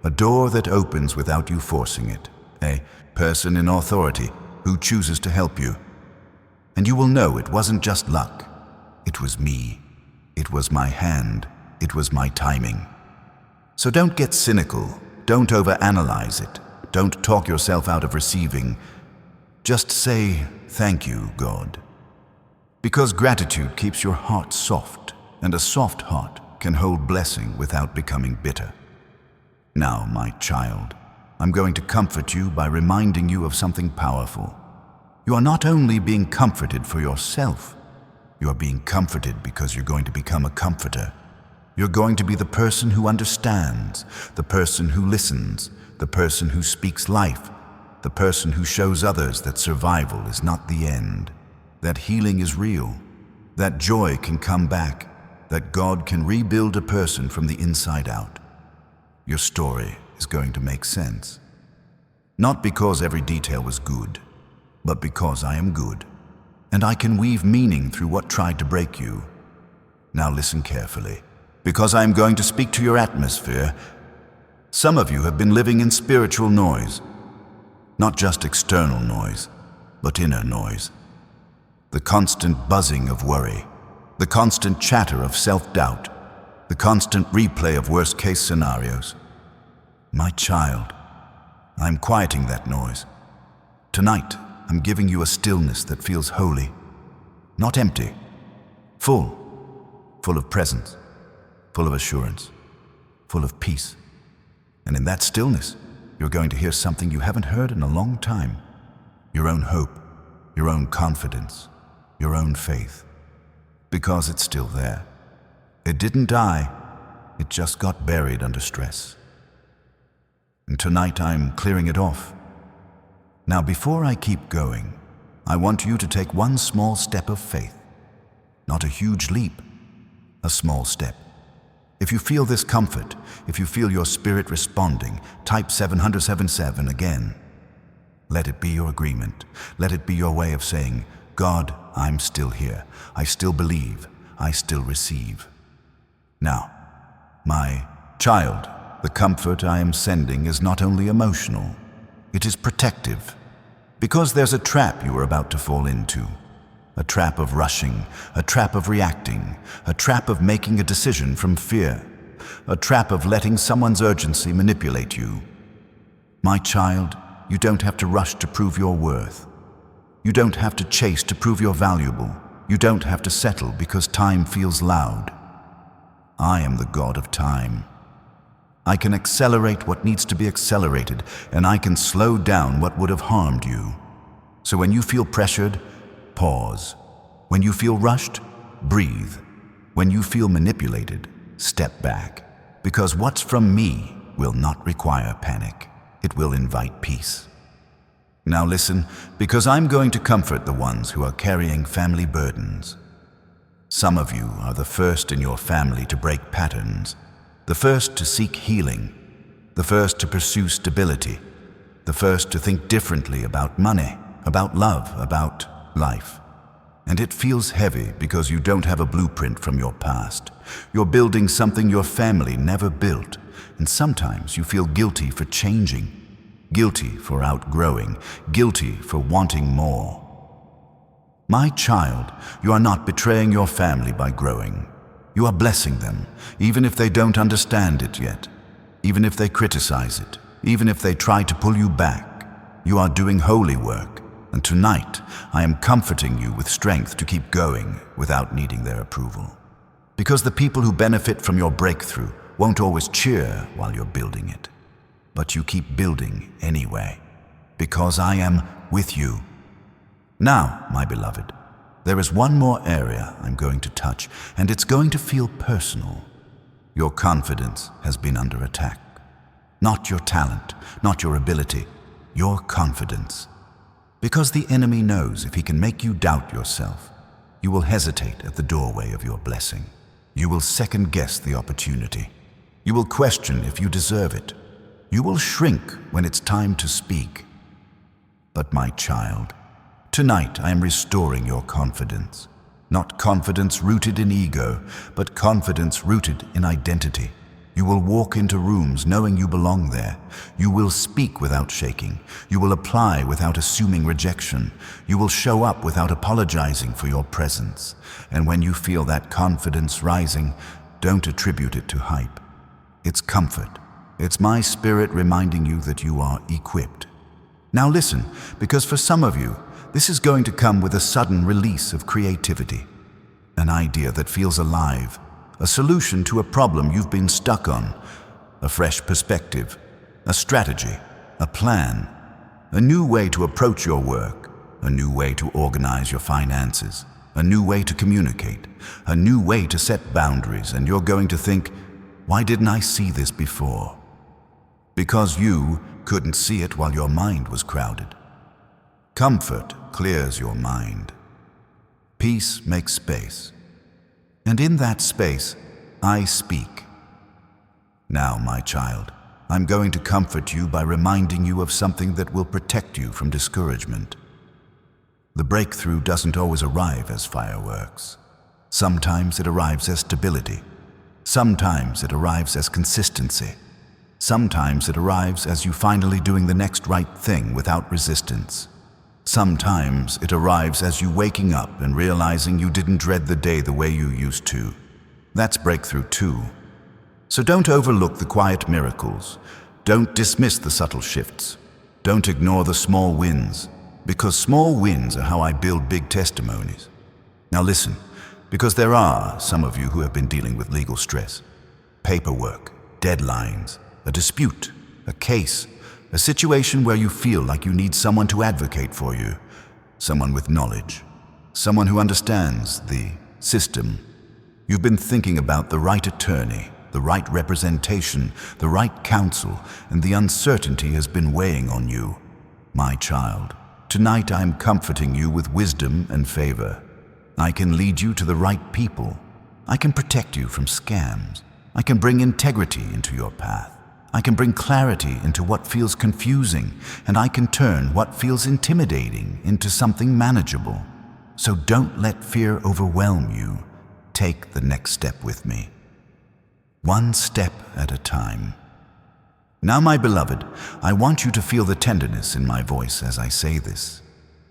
A door that opens without you forcing it. A person in authority who chooses to help you. And you will know it wasn't just luck. It was me. It was my hand. It was my timing. So don't get cynical. Don't overanalyze it. Don't talk yourself out of receiving. Just say, thank you, God. Because gratitude keeps your heart soft, and a soft heart can hold blessing without becoming bitter. Now, my child, I'm going to comfort you by reminding you of something powerful. You are not only being comforted for yourself, you are being comforted because you're going to become a comforter. You're going to be the person who understands, the person who listens, the person who speaks life, the person who shows others that survival is not the end, that healing is real, that joy can come back, that God can rebuild a person from the inside out. Your story is going to make sense. Not because every detail was good, but because I am good, and I can weave meaning through what tried to break you. Now listen carefully, because I am going to speak to your atmosphere. Some of you have been living in spiritual noise, not just external noise, but inner noise. The constant buzzing of worry, the constant chatter of self-doubt, the constant replay of worst-case scenarios. My child, I'm quieting that noise. Tonight, I'm giving you a stillness that feels holy, not empty, full of presence, full of assurance, full of peace. And in that stillness, you're going to hear something you haven't heard in a long time. Your own hope, your own confidence, your own faith. Because it's still there. It didn't die, it just got buried under stress. And tonight I'm clearing it off. Now before I keep going, I want you to take one small step of faith. Not a huge leap, a small step. If you feel this comfort, if you feel your spirit responding, type 777 again. Let it be your agreement. Let it be your way of saying, God, I'm still here. I still believe. I still receive. Now, my child, the comfort I am sending is not only emotional, it is protective. Because there's a trap you are about to fall into. A trap of rushing, a trap of reacting, a trap of making a decision from fear, a trap of letting someone's urgency manipulate you. My child, you don't have to rush to prove your worth. You don't have to chase to prove you're valuable. You don't have to settle because time feels loud. I am the God of time. I can accelerate what needs to be accelerated, and I can slow down what would have harmed you. So when you feel pressured, pause. When you feel rushed, breathe. When you feel manipulated, step back. Because what's from me will not require panic. It will invite peace. Now listen, because I'm going to comfort the ones who are carrying family burdens. Some of you are the first in your family to break patterns, the first to seek healing, the first to pursue stability, the first to think differently about money, about love, about life. And it feels heavy because you don't have a blueprint from your past. You're building something your family never built, and sometimes you feel guilty for changing, guilty for outgrowing, guilty for wanting more. My child, you are not betraying your family by growing. You are blessing them, even if they don't understand it yet, even if they criticize it, even if they try to pull you back. You are doing holy work, and tonight I am comforting you with strength to keep going without needing their approval. Because the people who benefit from your breakthrough won't always cheer while you're building it, but you keep building anyway, because I am with you. Now, my beloved, there is one more area I'm going to touch, and it's going to feel personal. Your confidence has been under attack. Not your talent, not your ability, your confidence. Because the enemy knows if he can make you doubt yourself, you will hesitate at the doorway of your blessing. You will second-guess the opportunity. You will question if you deserve it. You will shrink when it's time to speak. But my child, tonight I am restoring your confidence. Not confidence rooted in ego, but confidence rooted in identity. You will walk into rooms knowing you belong there. You will speak without shaking. You will apply without assuming rejection. You will show up without apologizing for your presence. And when you feel that confidence rising, don't attribute it to hype. It's comfort. It's my spirit reminding you that you are equipped. Now listen, because for some of you, this is going to come with a sudden release of creativity. An idea that feels alive. A solution to a problem you've been stuck on. A fresh perspective. A strategy. A plan. A new way to approach your work. A new way to organize your finances. A new way to communicate. A new way to set boundaries. And you're going to think, why didn't I see this before? Because you couldn't see it while your mind was crowded. Comfort clears your mind. Peace makes space. And in that space, I speak. Now, my child, I'm going to comfort you by reminding you of something that will protect you from discouragement. The breakthrough doesn't always arrive as fireworks. Sometimes it arrives as stability. Sometimes it arrives as consistency. Sometimes it arrives as you finally doing the next right thing without resistance. Sometimes it arrives as you waking up and realizing you didn't dread the day the way you used to. That's breakthrough too. So don't overlook the quiet miracles. Don't dismiss the subtle shifts. Don't ignore the small wins, because small wins are how I build big testimonies. Now listen, because there are some of you who have been dealing with legal stress, paperwork, deadlines, a dispute, a case, a situation where you feel like you need someone to advocate for you, someone with knowledge, someone who understands the system. You've been thinking about the right attorney, the right representation, the right counsel, and the uncertainty has been weighing on you. My child, tonight I am comforting you with wisdom and favor. I can lead you to the right people. I can protect you from scams. I can bring integrity into your path. I can bring clarity into what feels confusing, and I can turn what feels intimidating into something manageable. So don't let fear overwhelm you. Take the next step with me. One step at a time. Now, my beloved, I want you to feel the tenderness in my voice as I say this.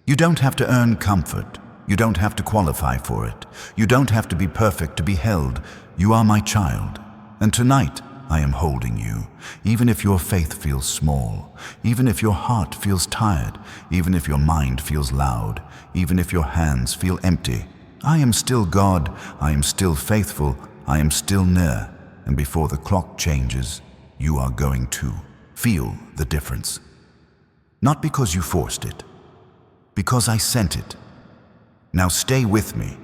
You don't have to earn comfort. You don't have to qualify for it. You don't have to be perfect to be held. You are my child. And tonight, I am holding you, even if your faith feels small, even if your heart feels tired, even if your mind feels loud, even if your hands feel empty. I am still God. I am still faithful. I am still near. And before the clock changes, you are going to feel the difference. Not because you forced it, because I sent it. Now stay with me,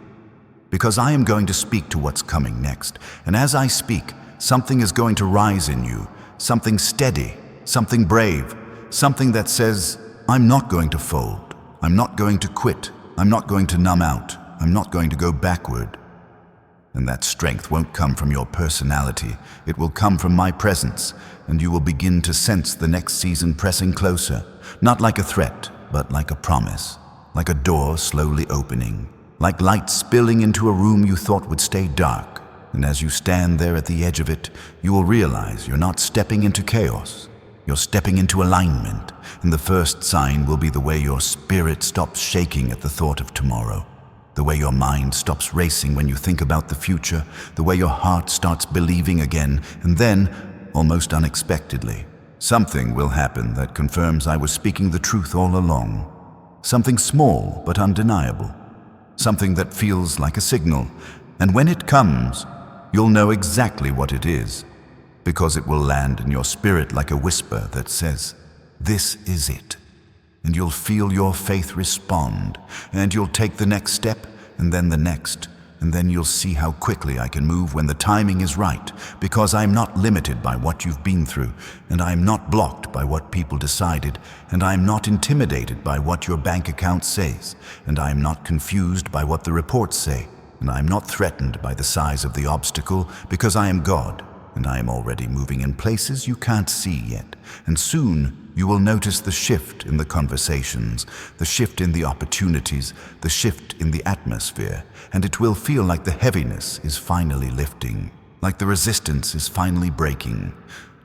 because I am going to speak to what's coming next. And as I speak, something is going to rise in you, something steady, something brave, something that says, I'm not going to fold, I'm not going to quit, I'm not going to numb out, I'm not going to go backward. And that strength won't come from your personality, it will come from my presence, and you will begin to sense the next season pressing closer, not like a threat, but like a promise, like a door slowly opening, like light spilling into a room you thought would stay dark. And as you stand there at the edge of it, you will realize you're not stepping into chaos, you're stepping into alignment, and the first sign will be the way your spirit stops shaking at the thought of tomorrow. The way your mind stops racing when you think about the future, the way your heart starts believing again, and then, almost unexpectedly, something will happen that confirms I was speaking the truth all along. Something small but undeniable. Something that feels like a signal, and when it comes, you'll know exactly what it is, because it will land in your spirit like a whisper that says, "This is it." And you'll feel your faith respond, and you'll take the next step, and then the next, and then you'll see how quickly I can move when the timing is right, because I'm not limited by what you've been through, and I'm not blocked by what people decided, and I'm not intimidated by what your bank account says, and I'm not confused by what the reports say, and I'm not threatened by the size of the obstacle, because I am God, and I am already moving in places you can't see yet, and soon you will notice the shift in the conversations, the shift in the opportunities, the shift in the atmosphere, and it will feel like the heaviness is finally lifting, like the resistance is finally breaking,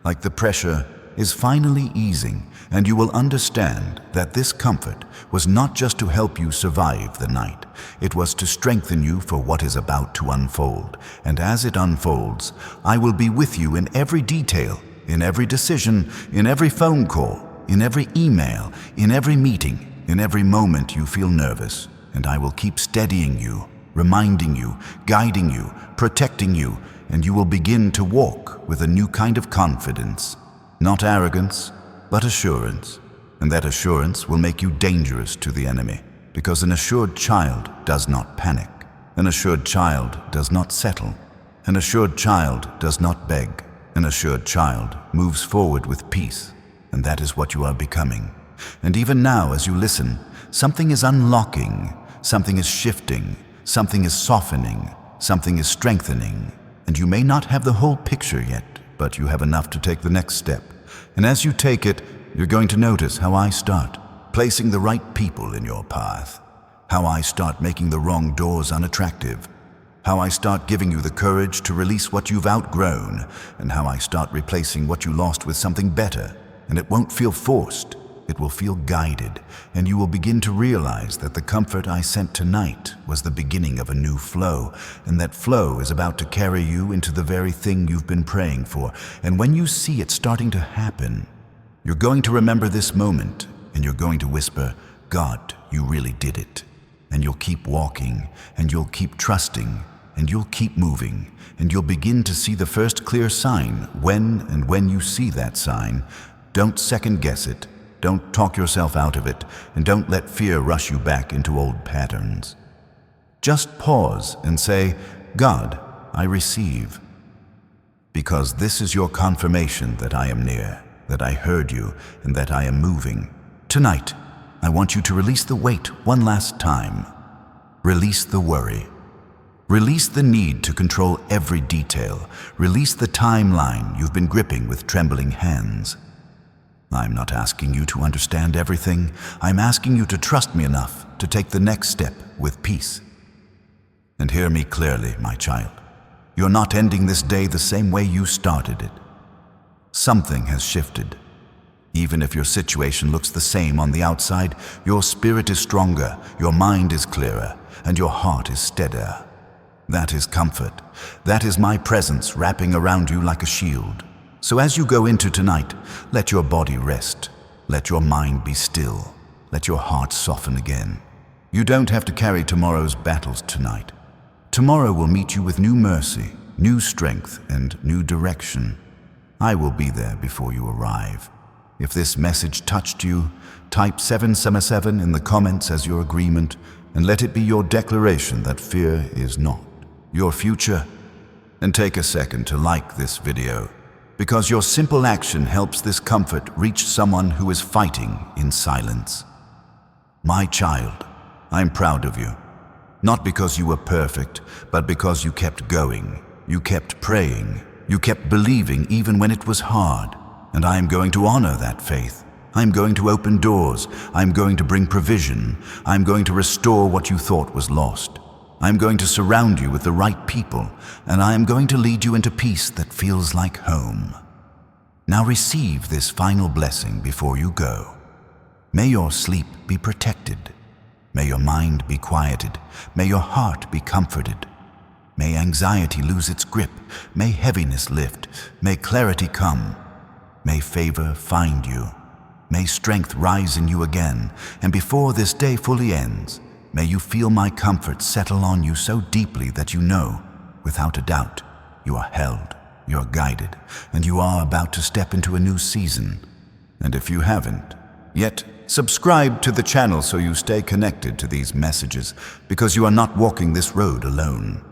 like the pressure is finally easing, and you will understand that this comfort was not just to help you survive the night, it was to strengthen you for what is about to unfold. And as it unfolds, I will be with you in every detail, in every decision, in every phone call, in every email, in every meeting, in every moment you feel nervous, and I will keep steadying you, reminding you, guiding you, protecting you, and you will begin to walk with a new kind of confidence. Not arrogance, but assurance. And that assurance will make you dangerous to the enemy, because an assured child does not panic. An assured child does not settle. An assured child does not beg. An assured child moves forward with peace, and that is what you are becoming. And even now, as you listen, something is unlocking, something is shifting, something is softening, something is strengthening, and you may not have the whole picture yet, but you have enough to take the next step. And as you take it, you're going to notice how I start placing the right people in your path, how I start making the wrong doors unattractive, how I start giving you the courage to release what you've outgrown, and how I start replacing what you lost with something better. And it won't feel forced, it will feel guided, and you will begin to realize that the comfort I sent tonight was the beginning of a new flow, and that flow is about to carry you into the very thing you've been praying for. And when you see it starting to happen, you're going to remember this moment, and you're going to whisper, "God, you really did it." And you'll keep walking, and you'll keep trusting, and you'll keep moving, and you'll begin to see the first clear sign. When you see that sign, don't second guess it, don't talk yourself out of it, and don't let fear rush you back into old patterns. Just pause and say, "God, I receive." Because this is your confirmation that I am near, that I heard you, and that I am moving. Tonight, I want you to release the weight one last time. Release the worry. Release the need to control every detail. Release the timeline you've been gripping with trembling hands. I'm not asking you to understand everything. I'm asking you to trust me enough to take the next step with peace. And hear me clearly, my child. You're not ending this day the same way you started it. Something has shifted. Even if your situation looks the same on the outside, your spirit is stronger, your mind is clearer, and your heart is steadier. That is comfort. That is my presence wrapping around you like a shield. So as you go into tonight, let your body rest. Let your mind be still. Let your heart soften again. You don't have to carry tomorrow's battles tonight. Tomorrow will meet you with new mercy, new strength, and new direction. I will be there before you arrive. If this message touched you, type 777 in the comments as your agreement, and let it be your declaration that fear is not your future. And take a second to like this video, because your simple action helps this comfort reach someone who is fighting in silence. My child, I'm proud of you. Not because you were perfect, but because you kept going. You kept praying. You kept believing even when it was hard. And I am going to honor that faith. I'm going to open doors. I'm going to bring provision. I'm going to restore what you thought was lost. I'm going to surround you with the right people, and I am going to lead you into peace that feels like home. Now receive this final blessing before you go. May your sleep be protected. May your mind be quieted. May your heart be comforted. May anxiety lose its grip. May heaviness lift. May clarity come. May favor find you. May strength rise in you again. And before this day fully ends, may you feel my comfort settle on you so deeply that you know, without a doubt, you are held, you are guided, and you are about to step into a new season. And if you haven't yet, subscribe to the channel so you stay connected to these messages, because you are not walking this road alone.